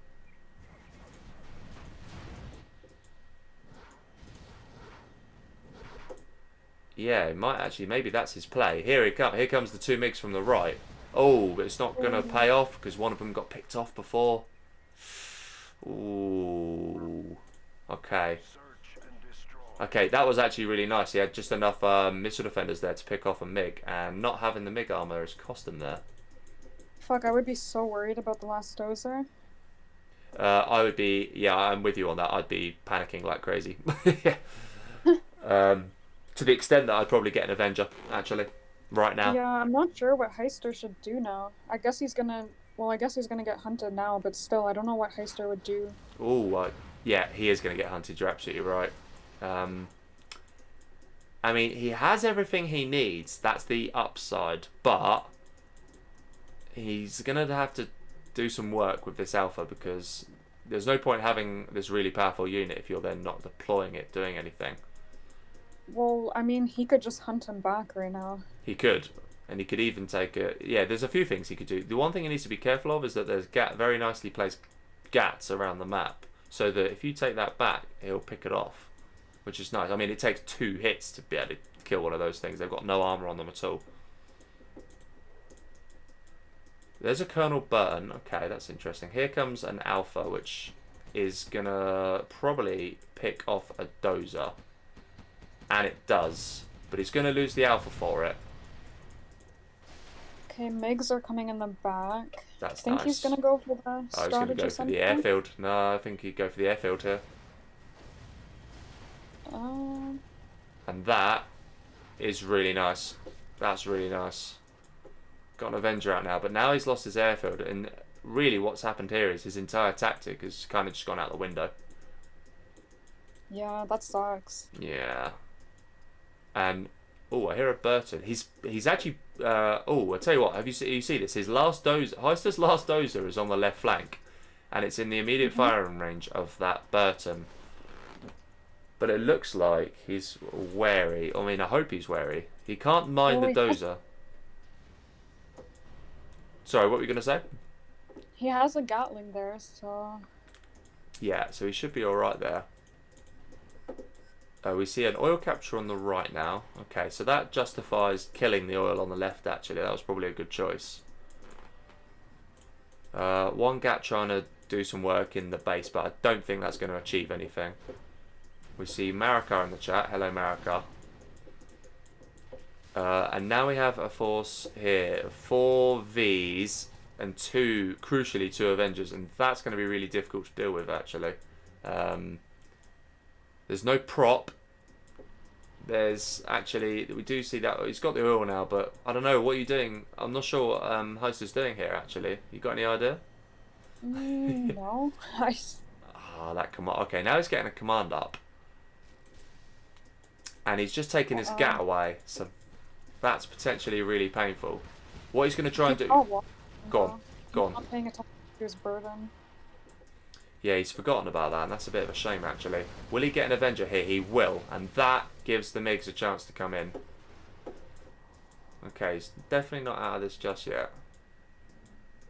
Yeah, it might actually, maybe that's his play. Here comes the 2 MiGs from the right. Oh, but it's not going to pay off because one of them got picked off before. Ooh. Okay. Okay, that was actually really nice. He had just enough missile defenders there to pick off a MiG, and not having the MiG armor has cost him there. Fuck, I would be so worried about the last dozer. I would be, yeah, I'm with you on that. I'd be panicking like crazy. Yeah. To the extent that I'd probably get an Avenger, actually, right now. Yeah, I'm not sure what Heister should do now. I guess he's gonna. Well, I guess he's gonna get hunted now, but still, I don't know what Heister would do. Oh, yeah, he is going to get hunted. You're absolutely right. I mean, he has everything he needs. That's the upside. But he's going to have to do some work with this alpha because there's no point having this really powerful unit if you're then not deploying it, doing anything. Well, I mean, he could just hunt him back right now. He could. And he could even take a... Yeah, there's a few things he could do. The one thing he needs to be careful of is that there's very nicely placed gats around the map. So that if you take that back, he'll pick it off. Which is nice. I mean, it takes 2 hits to be able to kill one of those things. They've got no armor on them at all. There's a Colonel Burton. Okay, that's interesting. Here comes an Alpha, which is going to probably pick off a Dozer. And it does. But he's going to lose the Alpha for it. Okay, MiGs are coming in the back. That's I think nice. he's gonna go for the Oh, he's going to strategy go for center. the airfield. No, I think he'd go for the airfield here. And that is really nice. That's really nice. Got an Avenger out now, but now he's lost his airfield. And really what's happened here is his entire tactic has kind of just gone out the window. Yeah, that sucks. Yeah. And, oh, I hear a Burton. He's actually... oh, I tell you what, you see this? His last dozer, Heister's last dozer is on the left flank. And it's in the immediate firing range of that Burton. But it looks like he's wary. I mean, I hope he's wary. He can't mine the dozer. Sorry, what were you going to say? He has a Gatling there, so... Yeah, so he should be alright there. We see an oil capture on the right now. Okay, so that justifies killing the oil on the left, actually. That was probably a good choice. One Gat trying to do some work in the base, but I don't think that's going to achieve anything. We see Marika in the chat. Hello, Marika. And now we have a force here. 4 Vs and crucially, 2 Avengers. And that's going to be really difficult to deal with, actually. There's no prop. There's actually... We do see that... He's got the oil now, but I don't know. What are you doing? I'm not sure what Heister's doing here, actually. You got any idea? No. Ah, that command... Okay, now he's getting a command up. And he's just taking his Gat away. So that's potentially really painful. What he's going to try and do... Oh, Go on. Go on. Not paying attention to his burden. Yeah, he's forgotten about that, and that's a bit of a shame, actually. Will he get an Avenger here? He will, and that gives the MiGs a chance to come in. Okay, he's definitely not out of this just yet.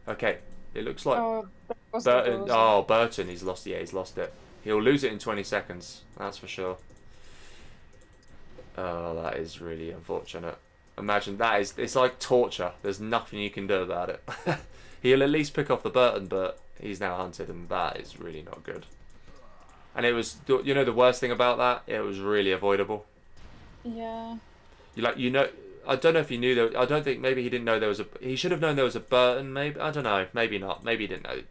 Okay, it looks like Burton. Oh, Burton, he's lost. Yeah, he's lost it. He'll lose it in 20 seconds. That's for sure. Oh, that is really unfortunate. Imagine that is. It's like torture. There's nothing you can do about it. He'll at least pick off the Burton, but he's now hunted, and that is really not good. And it was, you know, the worst thing about that, it was really avoidable. Yeah. I don't know if you knew there. I don't think maybe he didn't know there was a. He should have known there was a Burton. Maybe I don't know. Maybe not. Maybe he didn't know.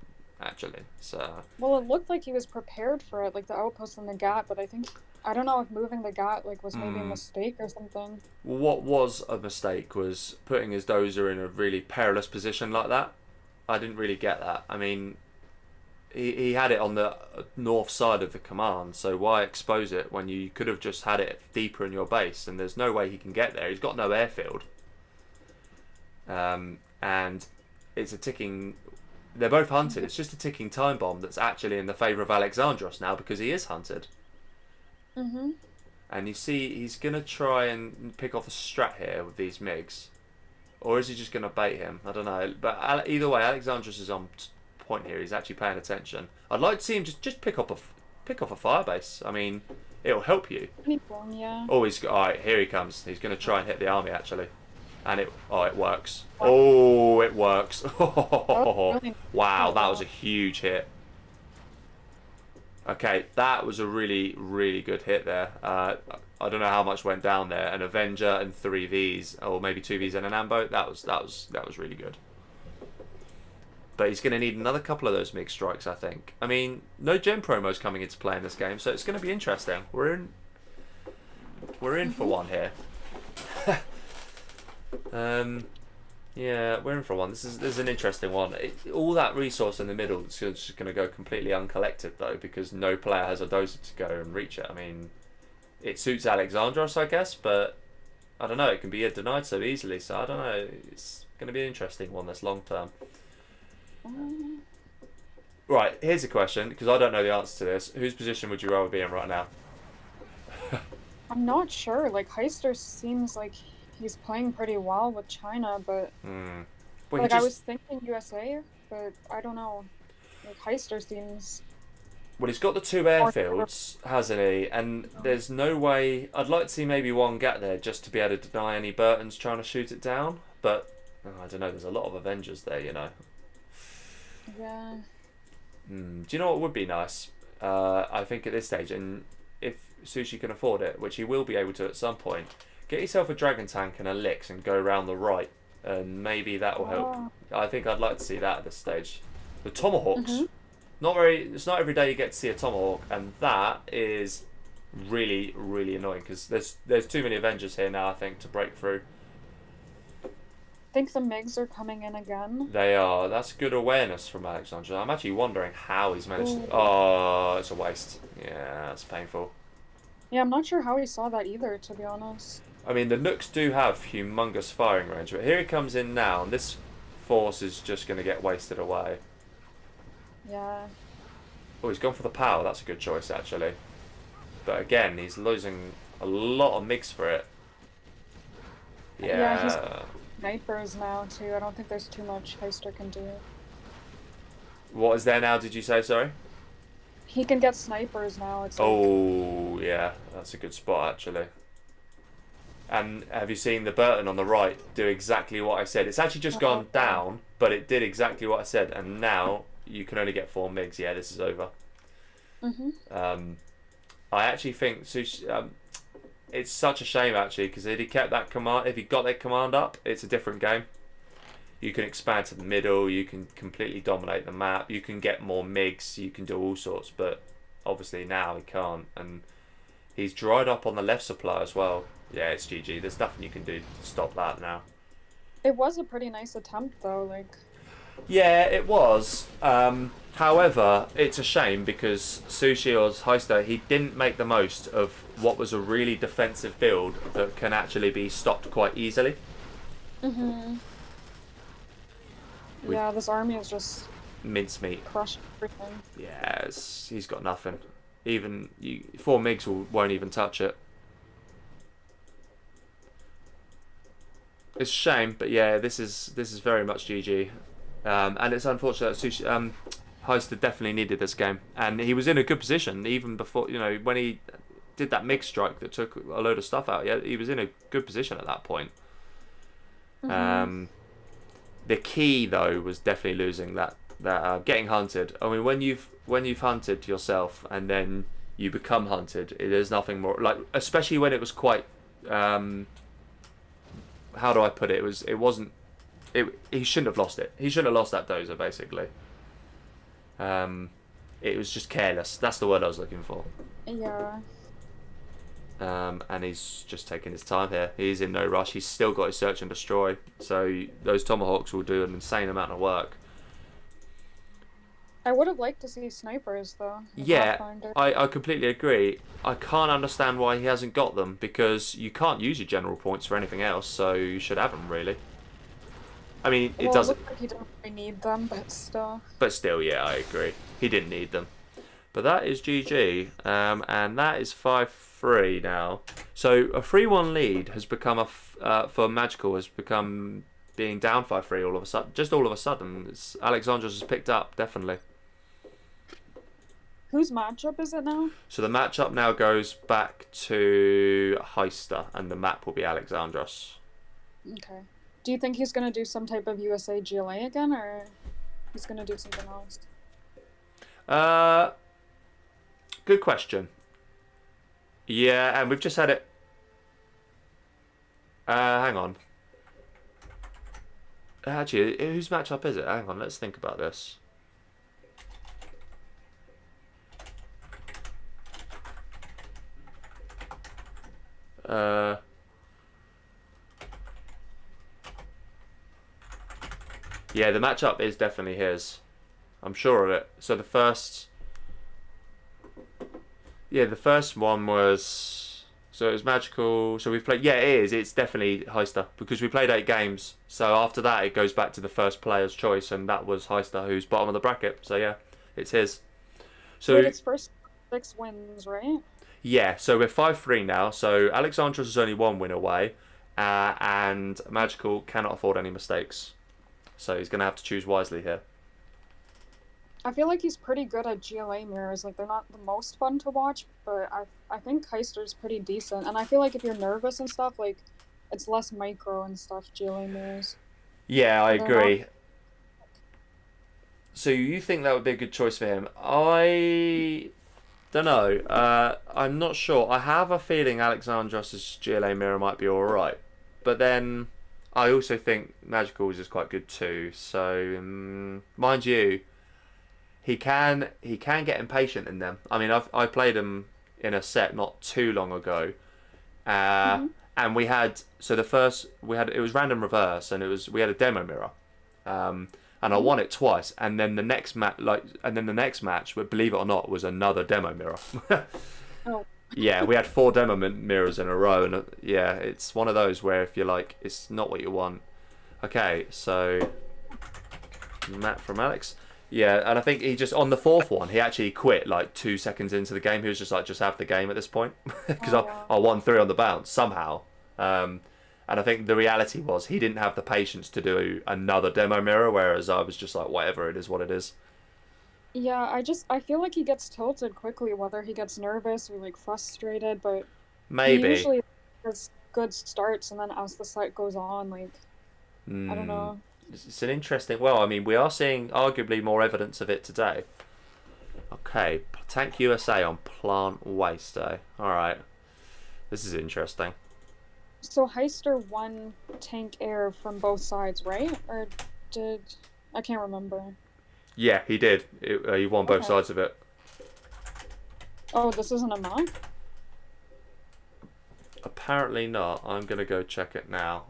Actually, so. Well, it looked like he was prepared for it, like the outpost and the Gat, but I don't know if moving the Gat was maybe a mistake or something. What was a mistake was putting his dozer in a really perilous position like that. I didn't really get that. I mean, he had it on the north side of the command, so why expose it when you could have just had it deeper in your base? And there's no way he can get there. He's got no airfield. And it's a ticking... They're both hunted. It's just a ticking time bomb that's actually in the favour of Alexandross now because he is hunted. And you see, he's going to try and pick off a strat here with these MiGs. Or is he just going to bait him? I don't know. But either way, Alexandross is on point here. He's actually paying attention. I'd like to see him just pick off a firebase. I mean, it'll help you. Yeah. Oh, alright, here he comes. He's going to try and hit the army, actually. And it works. Oh, it works. Wow, that was a huge hit. Okay, that was a really, really good hit there. I don't know how much went down there. An Avenger and 3Vs, or maybe 2Vs and an Ambo. That was really good. But he's going to need another couple of those MiG strikes, I think. I mean, no gem promos coming into play in this game, so it's going to be interesting. We're in for one here. Yeah, we're in for one. This is an interesting one. All that resource in the middle is just going to go completely uncollected, though, because no player has a dozer to go and reach it. I mean, it suits Alexandross, I guess, but I don't know. It can be denied so easily, so I don't know. It's going to be an interesting one that's long term. Right, here's a question, because I don't know the answer to this. Whose position would you rather be in right now? I'm not sure. Like, Heister seems like he's playing pretty well with China, but Well, like I was thinking USA, but I don't know. Like Heister seems. Well, he's got the 2 airfields, hasn't he? And there's no way. I'd like to see maybe one get there just to be able to deny any Burtons trying to shoot it down. But I don't know. There's a lot of Avengers there, you know. Yeah. Do you know what would be nice? I think at this stage, and if Sushi can afford it, which he will be able to at some point, get yourself a Dragon Tank and a Lix and go around the right, and maybe that will help. I think I'd like to see that at this stage. The Tomahawks, it's not every day you get to see a Tomahawk, and that is really, really annoying because there's too many Avengers here now, I think, to break through. I think the MiGs are coming in again. They are. That's good awareness from Alexandra. I'm actually wondering how he's managed to... Oh, it's a waste. Yeah, that's painful. Yeah, I'm not sure how he saw that either, to be honest. I mean, the Nooks do have humongous firing range, but here he comes in now, and this force is just going to get wasted away. Yeah. Oh, he's gone for the power. That's a good choice, actually. But again, he's losing a lot of MiGs for it. Yeah, he's snipers now, too. I don't think there's too much Heister can do. What is there now, did you say, sorry? He can get snipers now. It's oh, yeah. That's a good spot, actually. And have you seen the Burton on the right do exactly what I said? It's actually just gone down, but it did exactly what I said. And now you can only get 4 MiGs. Yeah, this is over. I actually think it's such a shame, actually, because if he kept that command, if he got that command up, it's a different game. You can expand to the middle, you can completely dominate the map, you can get more MiGs, you can do all sorts, but obviously now he can't, and he's dried up on the left supply as well. Yeah, it's GG. There's nothing you can do to stop that now. It was a pretty nice attempt, though. Like. Yeah, it was. However, it's a shame because Sushi or Heister, he didn't make the most of what was a really defensive build that can actually be stopped quite easily. Yeah, this army is just mincemeat. Crush everything. Yes, he's got nothing. Even 4 MiGs won't even touch it. It's a shame, but yeah, this is very much GG, and it's unfortunate that Heister definitely needed this game, and he was in a good position even before, when he did that MiG strike that took a load of stuff out. Yeah, he was in a good position at that point. The key though was definitely losing that getting hunted. I mean, when you've hunted yourself and then you become hunted, there's nothing more like, especially when it was quite. How do I put it? He shouldn't have lost it. He shouldn't have lost that dozer, basically. It was just careless. That's the word I was looking for. Yeah. And he's just taking his time here. He's in no rush. He's still got his search and destroy. So those Tomahawks will do an insane amount of work. I would have liked to see snipers, though. Yeah, I completely agree. I can't understand why he hasn't got them, because you can't use your general points for anything else, so you should have them, really. I mean, it doesn't... It looks like he doesn't really need them, but still. But still, yeah, I agree. He didn't need them. But that is GG, and that is 5-3 now. So a 3-1 lead has become for Magical has become being down 5-3 all of a sudden. Just all of a sudden, Alexandross has picked up, definitely. Whose matchup is it now? So the matchup now goes back to Heister, and the map will be Alexandross. Okay. Do you think he's going to do some type of USA GLA again, or he's going to do something else? Good question. Yeah, and we've just had it. Hang on. Actually, whose matchup is it? Hang on, let's think about this. Yeah, the matchup is definitely his. I'm sure of it. So the first... Yeah, the first one was... So it was Magical. So we've played... Yeah, it is. It's definitely Heister. Because we played 8 games. So after that, it goes back to the first player's choice. And that was Heister, who's bottom of the bracket. So yeah, it's his. So Wait, it's first 6 wins, right? yeah, so we're 5-3 now. So Alexandross is only 1 win away. And Magical cannot afford any mistakes. So he's going to have to choose wisely here. I feel like he's pretty good at GLA mirrors. Like, they're not the most fun to watch, but I think Heister's pretty decent. And I feel like if you're nervous and stuff, like, it's less micro and stuff, GLA mirrors. Yeah, I They're agree. not- So you think that would be a good choice for him? I don't know. I'm not sure. I have a feeling Alexandros' GLA mirror might be alright. But then I also think Magical's is quite good too. So, mind you, he can get impatient in them. I mean, I played him in a set not too long ago. And we had, so the first, it was random reverse, and we had a demo mirror. And I won it twice, and then the next match, but believe it or not, was another demo mirror. Oh. Yeah, we had 4 demo mirrors in a row, and yeah, it's one of those where if you're like, it's not what you want. Okay, so Matt from Alex. Yeah, and I think he just, on the 4th one, he actually quit like 2 seconds into the game. He was just like, just have the game at this point. Because I won 3 on the bounce, somehow. And I think the reality was he didn't have the patience to do another demo mirror, whereas I was just like, whatever, it is what it is. Yeah, I feel like he gets tilted quickly, whether he gets nervous or, like, frustrated, but he Maybe. usually has good starts, and then as the set goes on, like, I don't know. It's an interesting... Well, I mean, we are seeing arguably more evidence of it today. Okay, Tank USA on Plant Waste Day. Alright. This is interesting. So Heister won Tank Air from both sides, right? Or did... I can't remember. Yeah, he did. He won both sides of it. Oh, this isn't a map? Apparently not. I'm going to go check it now.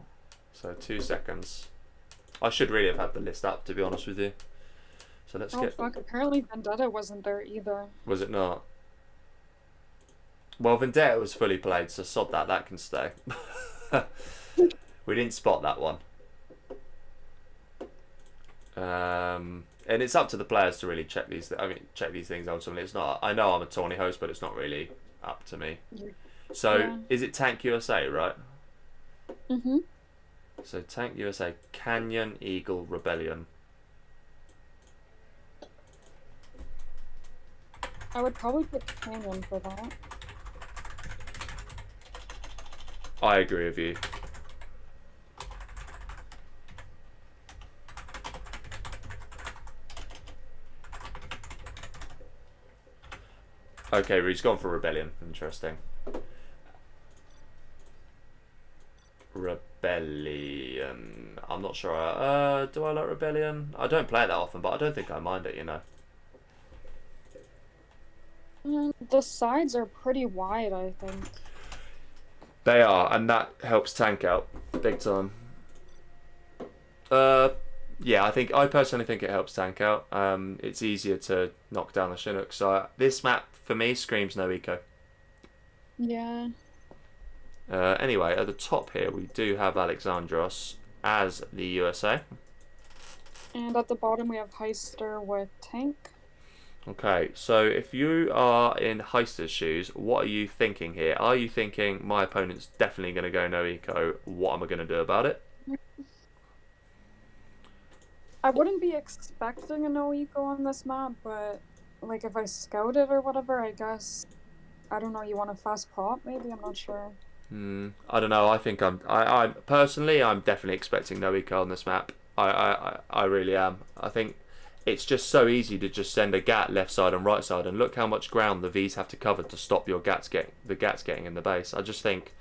So 2 seconds. I should really have had the list up, to be honest with you. So let's Oh, get... fuck. Apparently Vendetta wasn't there either. Was it not? Well, Vendetta was fully played, so sod that. That can stay. We didn't spot that one. And it's up to the players to really check these. Check these things ultimately. It's not. I know I'm a tourney host, but it's not really up to me. So Yeah. is it Tank USA, right? Mm-hmm. So Tank USA, Canyon Eagle Rebellion. I would probably pick Canyon for that. I agree with you. Okay, he's gone for Rebellion. Interesting. Rebellion. I'm not sure. Do I like Rebellion? I don't play it that often, but I don't think I mind it, you know. The sides are pretty wide, I think. They are, and that helps Tank out big time. Yeah, I personally think it helps Tank out. It's easier to knock down the Chinook. So this map for me screams no eco. Yeah. Anyway, at the top here we do have Alexandros as the USA. And at the bottom we have Heister with Tank. Okay, so if you are in Heister's shoes, what are you thinking here? Are you thinking my opponent's definitely going to go no eco? What am I going to do about it? I wouldn't be expecting a no eco on this map, but like if I scout it or whatever, I guess, I don't know, you want a fast prop maybe? I'm not sure. I don't know. I think I personally, I'm definitely expecting no eco on this map. I really am. I think it's just so easy to just send a gat left side and right side, and look how much ground the V's have to cover to stop your gats getting in the base. I just think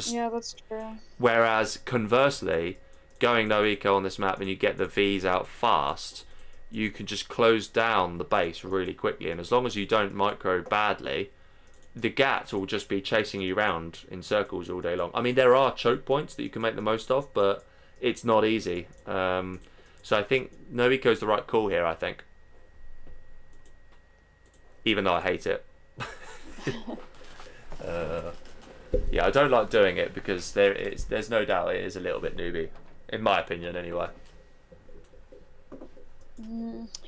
Yeah, that's true. whereas conversely, going no eco on this map and you get the V's out fast, you can just close down the base really quickly, and as long as you don't micro badly, the gats will just be chasing you around in circles all day long. I mean, there are choke points that you can make the most of, but it's not easy. So I think no eco is the right call here, I think. Even though I hate it. Yeah, I don't like doing it because there's no doubt it is a little bit newbie. In my opinion, anyway.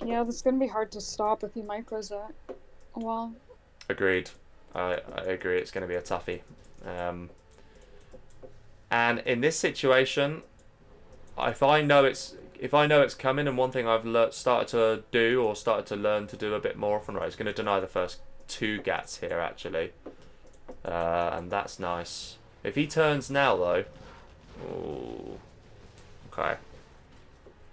Yeah, this is going to be hard to stop if he micros it. Well. Agreed. I agree. It's going to be a toughie. And in this situation, if I know it's coming, and one thing I've started to do or started to learn to do a bit more often, right, is going to deny the first 2 gats here actually, and that's nice. If he turns now though, ooh, okay.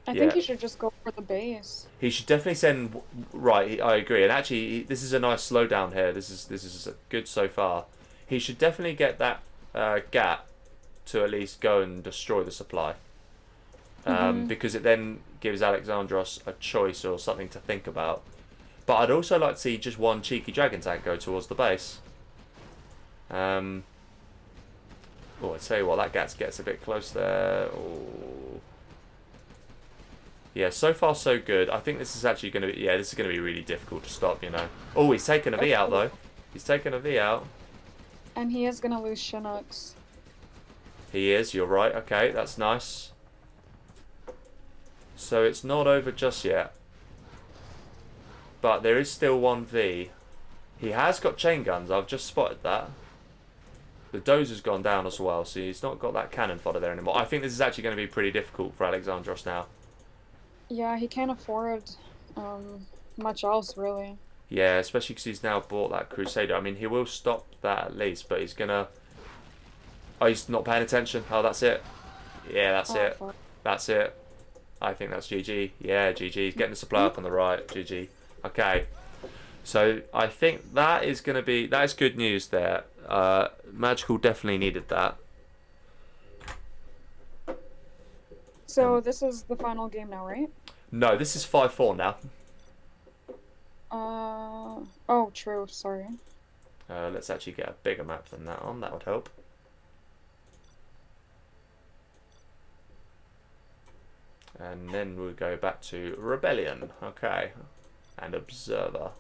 I think he should just go for the base. He should definitely send. Right, I agree. And actually, this is a nice slowdown here. This is good so far. He should definitely get that gat to at least go and destroy the supply, because it then gives Alexandross a choice or something to think about. But I'd also like to see just one cheeky dragon tank go towards the base. Oh, I tell you what, that gat gets a bit close there. Oh. Yeah, so far so good. I think this is actually going to be... Yeah, this is going to be really difficult to stop, you know. Oh, he's taken a V out, though. He's taken a V out. And he is going to lose Chinooks. He is, you're right. Okay, that's nice. So it's not over just yet. But there is still 1v. He has got chain guns. I've just spotted that. The dozer's gone down as well, so he's not got that cannon fodder there anymore. I think this is actually going to be pretty difficult for Alexandross now. Yeah, he can't afford much else, really. Yeah, especially because he's now bought that Crusader. I mean, he will stop that at least, but he's going to... Oh, he's not paying attention. Oh, that's it. Yeah, that's it. Fuck. That's it. I think that's GG. Yeah, GG. He's getting the supply up on the right. GG. Okay. So, I think that is going to be... That is good news there. Magical definitely needed that. So this is the final game now, right? No, this is 5-4 now. Oh, true. Sorry. Let's actually get a bigger map than that on. That would help. And then we'll go back to Rebellion. Okay. And Observer.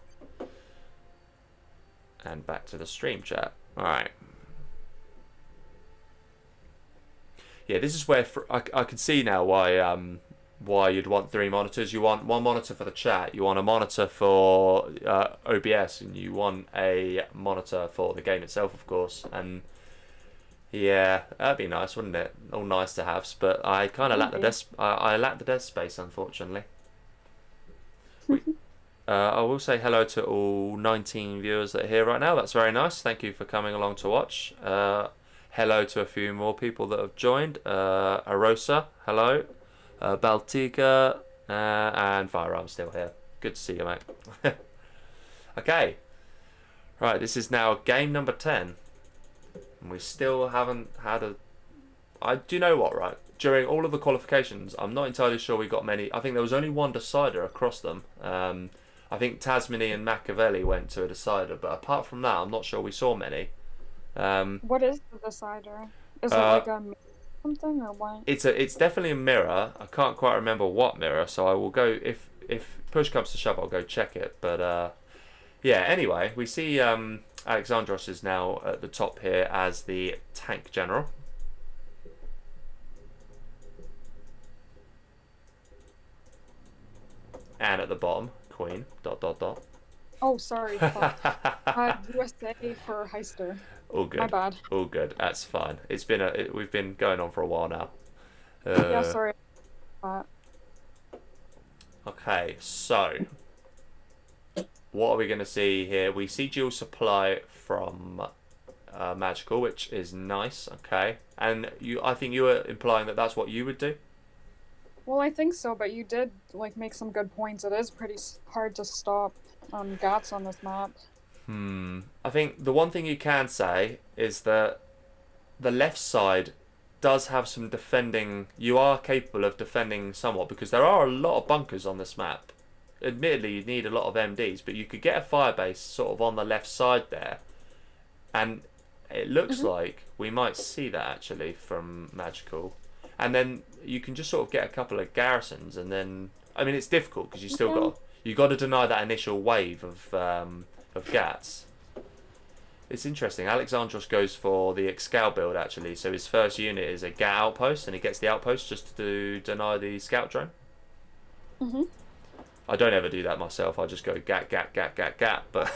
And back to the stream chat. Alright. Yeah, this is where I can see now why you'd want 3 monitors. You want 1 monitor for the chat, you want a monitor for OBS, and you want a monitor for the game itself, of course. And yeah, that'd be nice, wouldn't it? All nice to have, but I kind of lack the desk. I lack the desk space, unfortunately. I will say hello to all 19 viewers that are here right now. That's very nice. Thank you for coming along to watch. Hello to a few more people that have joined. Arosa, hello. Baltica, and Firearm still here. Good to see you, mate. Okay. Right, this is now game number 10. And we still haven't had a... do you know what, right? During all of the qualifications, I'm not entirely sure we got many. I think there was only one decider across them. I think Tasmany and Machiavelli went to a decider, but apart from that, I'm not sure we saw many. What is the decider? Is it like a something or what? It's definitely a mirror. I can't quite remember what mirror, so I will go if push comes to shove, I'll go check it. But yeah. Anyway, we see Alexandross is now at the top here as the tank general. And at the bottom, Queen. ... Oh, sorry. USA for Heister. All good. My bad. All good. That's fine. It's been we've been going on for a while now. Yeah, sorry. Okay, so what are we going to see here? We see dual supply from Magical, which is nice. Okay, and I think you were implying that that's what you would do. Well, I think so, but you did like make some good points. It is pretty hard to stop gats on this map. I think the one thing you can say is that the left side does have some defending. You are capable of defending somewhat because there are a lot of bunkers on this map. Admittedly, you need a lot of MDs, but you could get a firebase sort of on the left side there, and it looks like we might see that actually from Magical. And then you can just sort of get a couple of garrisons, and then I mean it's difficult because you got to deny that initial wave of gats. It's interesting. Alexandross goes for the Excal build actually, so his first unit is a gat outpost, and he gets the outpost just to deny the scout drone. I don't ever do that myself. I just go gat, gat, gat, gat, gat. But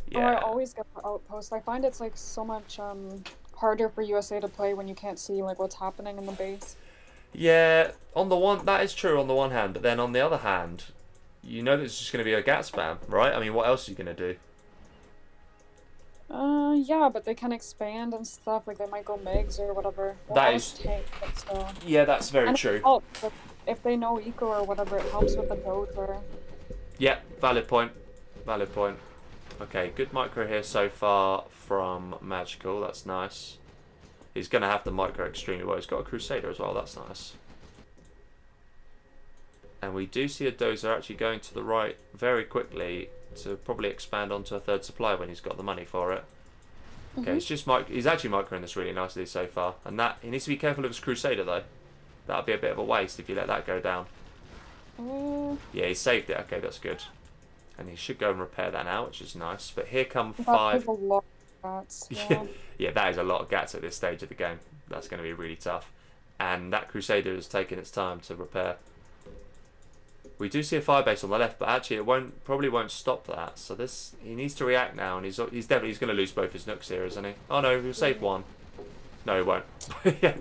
yeah. Oh, I always get the outpost. I find it's like so much harder for USA to play when you can't see like what's happening in the base. Yeah, on the one that is true on the one hand, but then on the other hand, you know there's just going to be a gat spam, right? I mean, what else are you going to do? Yeah, but they can expand and stuff. Like they might go MiGs or whatever. Well, that is tank, but still. Yeah, that's very true. If they know eco or whatever, it helps with the dozer. Yeah, valid point. Valid point. Okay, good micro here so far from Magical. That's nice. He's going to have the micro extremely well. He's got a Crusader as well. That's nice. And we do see a dozer actually going to the right very quickly to probably expand onto a third supply when he's got the money for it. Okay, he's actually microing this really nicely so far. And that he needs to be careful of his Crusader though. That'd be a bit of a waste if you let that go down. Yeah, he saved it. Okay, that's good. And he should go and repair that now, which is nice. But here come 5. A lot of gats, yeah. Yeah, that is a lot of gats at this stage of the game. That's going to be really tough. And that Crusader has taken its time to repair. We do see a firebase on the left, but actually it probably won't stop that. So he needs to react now, and he's definitely going to lose both his nooks here, isn't he? Oh no, he'll save one. No, he won't. Yeah.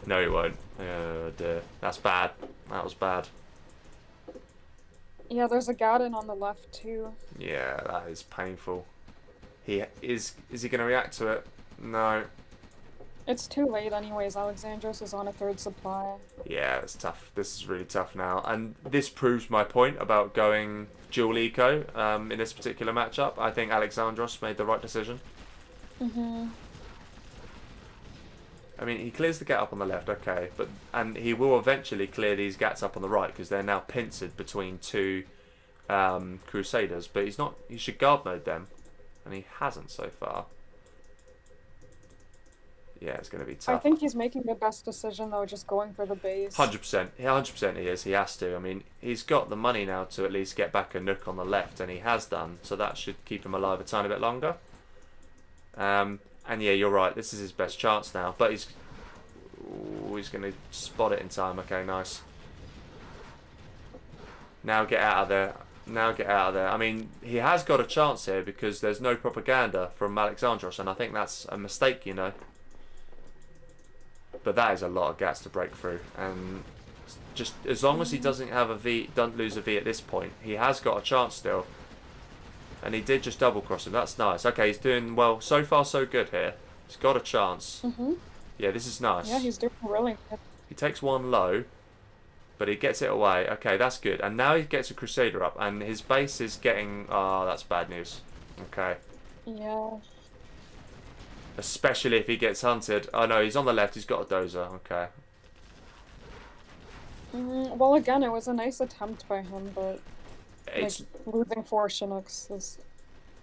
No, he won't. Oh dear. That's bad. That was bad. Yeah, there's a Gaddon on the left too. Yeah, that is painful. Is he going to react to it? No. It's too late anyways. Alexandross is on a third supply. Yeah, it's tough. This is really tough now. And this proves my point about going dual eco in this particular matchup. I think Alexandross made the right decision. I mean, he clears the gat up on the left, okay, and he will eventually clear these gats up on the right because they're now pincered between two Crusaders. But he's not. He should guard mode them, and he hasn't so far. Yeah, it's going to be tough. I think he's making the best decision though, just going for the base. 100%. 100% he is. He has to. I mean, he's got the money now to at least get back a nook on the left, and he has done. So that should keep him alive a tiny bit longer. And yeah, you're right. This is his best chance now. But he's going to spot it in time. Okay, nice. Now get out of there. Now get out of there. I mean, he has got a chance here because there's no propaganda from Alexandross, and I think that's a mistake, you know. But that is a lot of gats to break through, and just as long as he doesn't have a V, don't lose a V at this point, he has got a chance still. And he did just double cross him. That's nice. Okay, he's doing well. So far, so good here. He's got a chance. Yeah, this is nice. Yeah, he's doing really good. He takes one low, but he gets it away. Okay, that's good. And now he gets a Crusader up, and his base is getting... Oh, that's bad news. Okay. Yeah. Especially if he gets hunted. Oh no, he's on the left. He's got a dozer. Okay. Well, again, it was a nice attempt by him, but... It's losing 4 Chinooks is...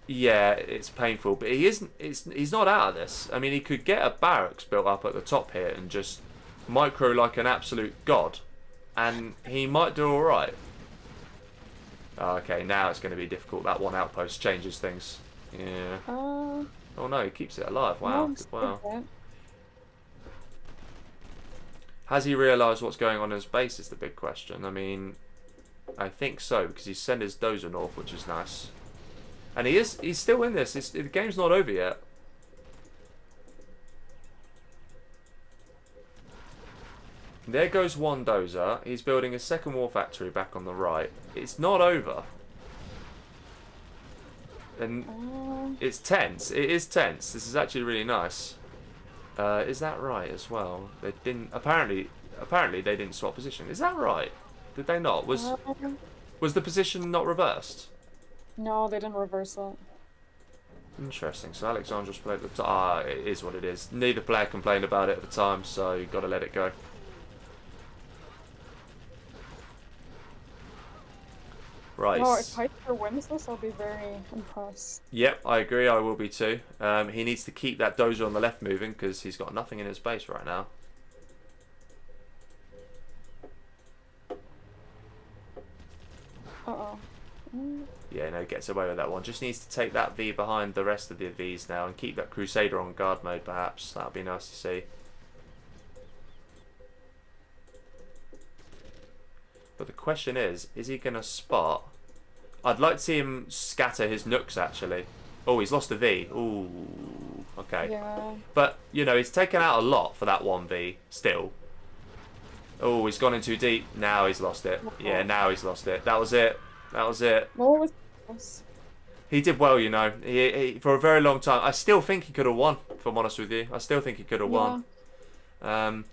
Yeah, it's painful, but he isn't. He's not out of this. I mean, he could get a barracks built up at the top here and just micro like an absolute god, and he might do all right. Oh, okay, now it's going to be difficult. That one outpost changes things. Yeah. Oh no, he keeps it alive. Wow. Wow. Has he realised what's going on in his base? Is the big question. I mean, I think so because he's sent his dozer north, which is nice. And he's still in this. The game's not over yet. There goes one dozer. He's building a second war factory back on the right. It's not over. And it's tense. It is tense. This is actually really nice. Is that right as well? They didn't... Apparently, apparently they didn't swap position. Is that right? Did they not? Was the position not reversed? No, they didn't reverse it. Interesting. So Alexandross played at the time. It is what it is. Neither player complained about it at the time, so you've got to let it go. Right. Oh, if Piper wins this, I'll be very impressed. Yep, I agree. I will be too. He needs to keep that dozer on the left moving because he's got nothing in his base right now. Uh-oh. Yeah, no, gets away with that one. Just needs to take that V behind the rest of the Vs now and keep that Crusader on guard mode, perhaps. That would be nice to see. But the question is he going to spot? I'd like to see him scatter his nooks, actually. Oh, he's lost a V. Ooh, okay. Yeah. But, you know, he's taken out a lot for that 1V, still. Oh, he's gone in too deep. Now he's lost it. Yeah, now he's lost it. That was it. That was it. What was this? He did well, you know. He for a very long time. I still think he could have won, if I'm honest with you. I still think he could have won. And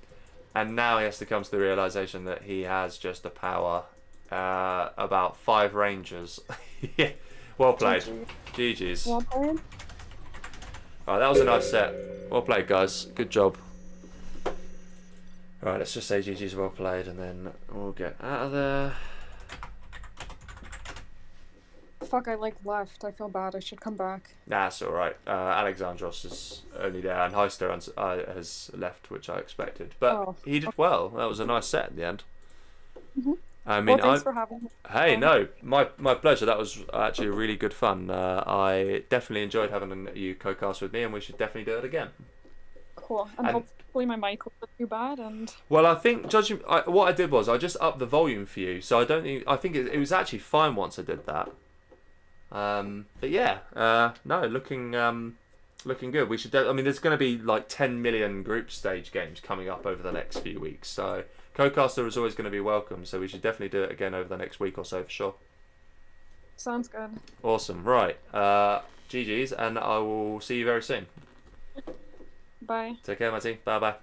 now he has to come to the realisation that he has just a power about 5 Rangers. Yeah, well played. GG's. Well played. Alright, that was a nice set. Well played, guys. Good job. Alright, let's just say GG's well played and then we'll get out of there. Fuck, I left. I feel bad. I should come back. Nah, it's alright. Alexandross is only there and Heister has left, which I expected. But he did well. That was a nice set in the end. I mean, well, thanks for having me. Hey, no, my pleasure. That was actually really good fun. I definitely enjoyed having you co-cast with me, and we should definitely do it again. Cool. And hopefully my mic wasn't too bad. And well, I think judging what I did was I just upped the volume for you, so I think it was actually fine once I did that. But yeah, no, looking good. We should. I mean, there's going to be like 10 million group stage games coming up over the next few weeks, so co-caster is always going to be welcome. So we should definitely do it again over the next week or so for sure. sounds good. Awesome. Right. GG's, and I will see you very soon. Bye. Take care, Matty. Bye bye.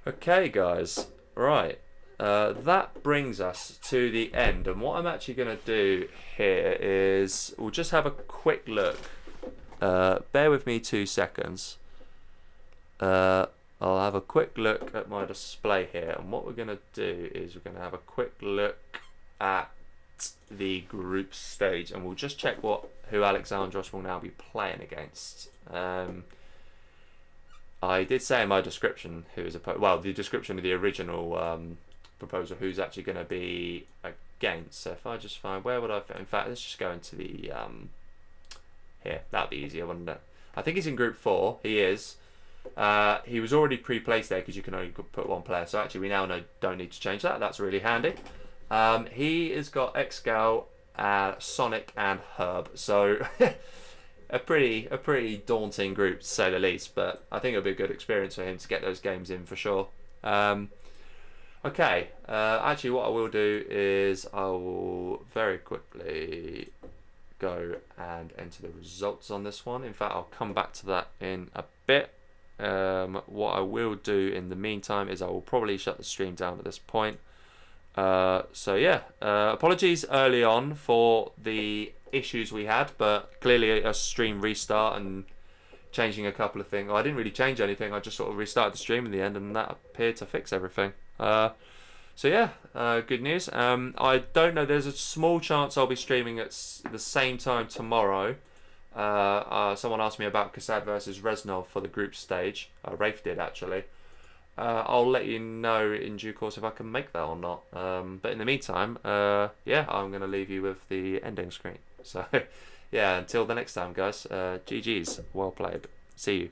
Okay, guys. Right. That brings us to the end, and what I'm actually going to do here is we'll just have a quick look. Bear with me 2 seconds. I'll have a quick look at my display here, and what we're going to do is we're going to have a quick look at the group stage, and we'll just check who Alexandross will now be playing against. I did say in my description who is the description of the original proposer who's actually going to be against. So if I just find where would in fact let's just go into the here, that'd be easier, wouldn't it? I think he's in group 4. He is. He was already pre-placed there because you can only put 1 player, so actually we now don't need to change that. That's really handy. He has got Exgal, Sonic and Herb, so a pretty daunting group to say the least, but I think it'll be a good experience for him to get those games in for sure. Okay, actually what I will do is I will very quickly go and enter the results on this one. In fact, I'll come back to that in a bit. What I will do in the meantime is I will probably shut the stream down at this point. So yeah, apologies early on for the issues we had, but clearly a stream restart and changing a couple of things. Well, I didn't really change anything, I just sort of restarted the stream in the end, and that appeared to fix everything. So yeah, good news. I don't know, there's a small chance I'll be streaming at the same time tomorrow. Someone asked me about Kassad versus Reznov for the group stage. Rafe did actually. I'll let you know in due course if I can make that or not. But in the meantime, yeah, I'm going to leave you with the ending screen. So, yeah, until the next time, guys. GG's. Well played. See you.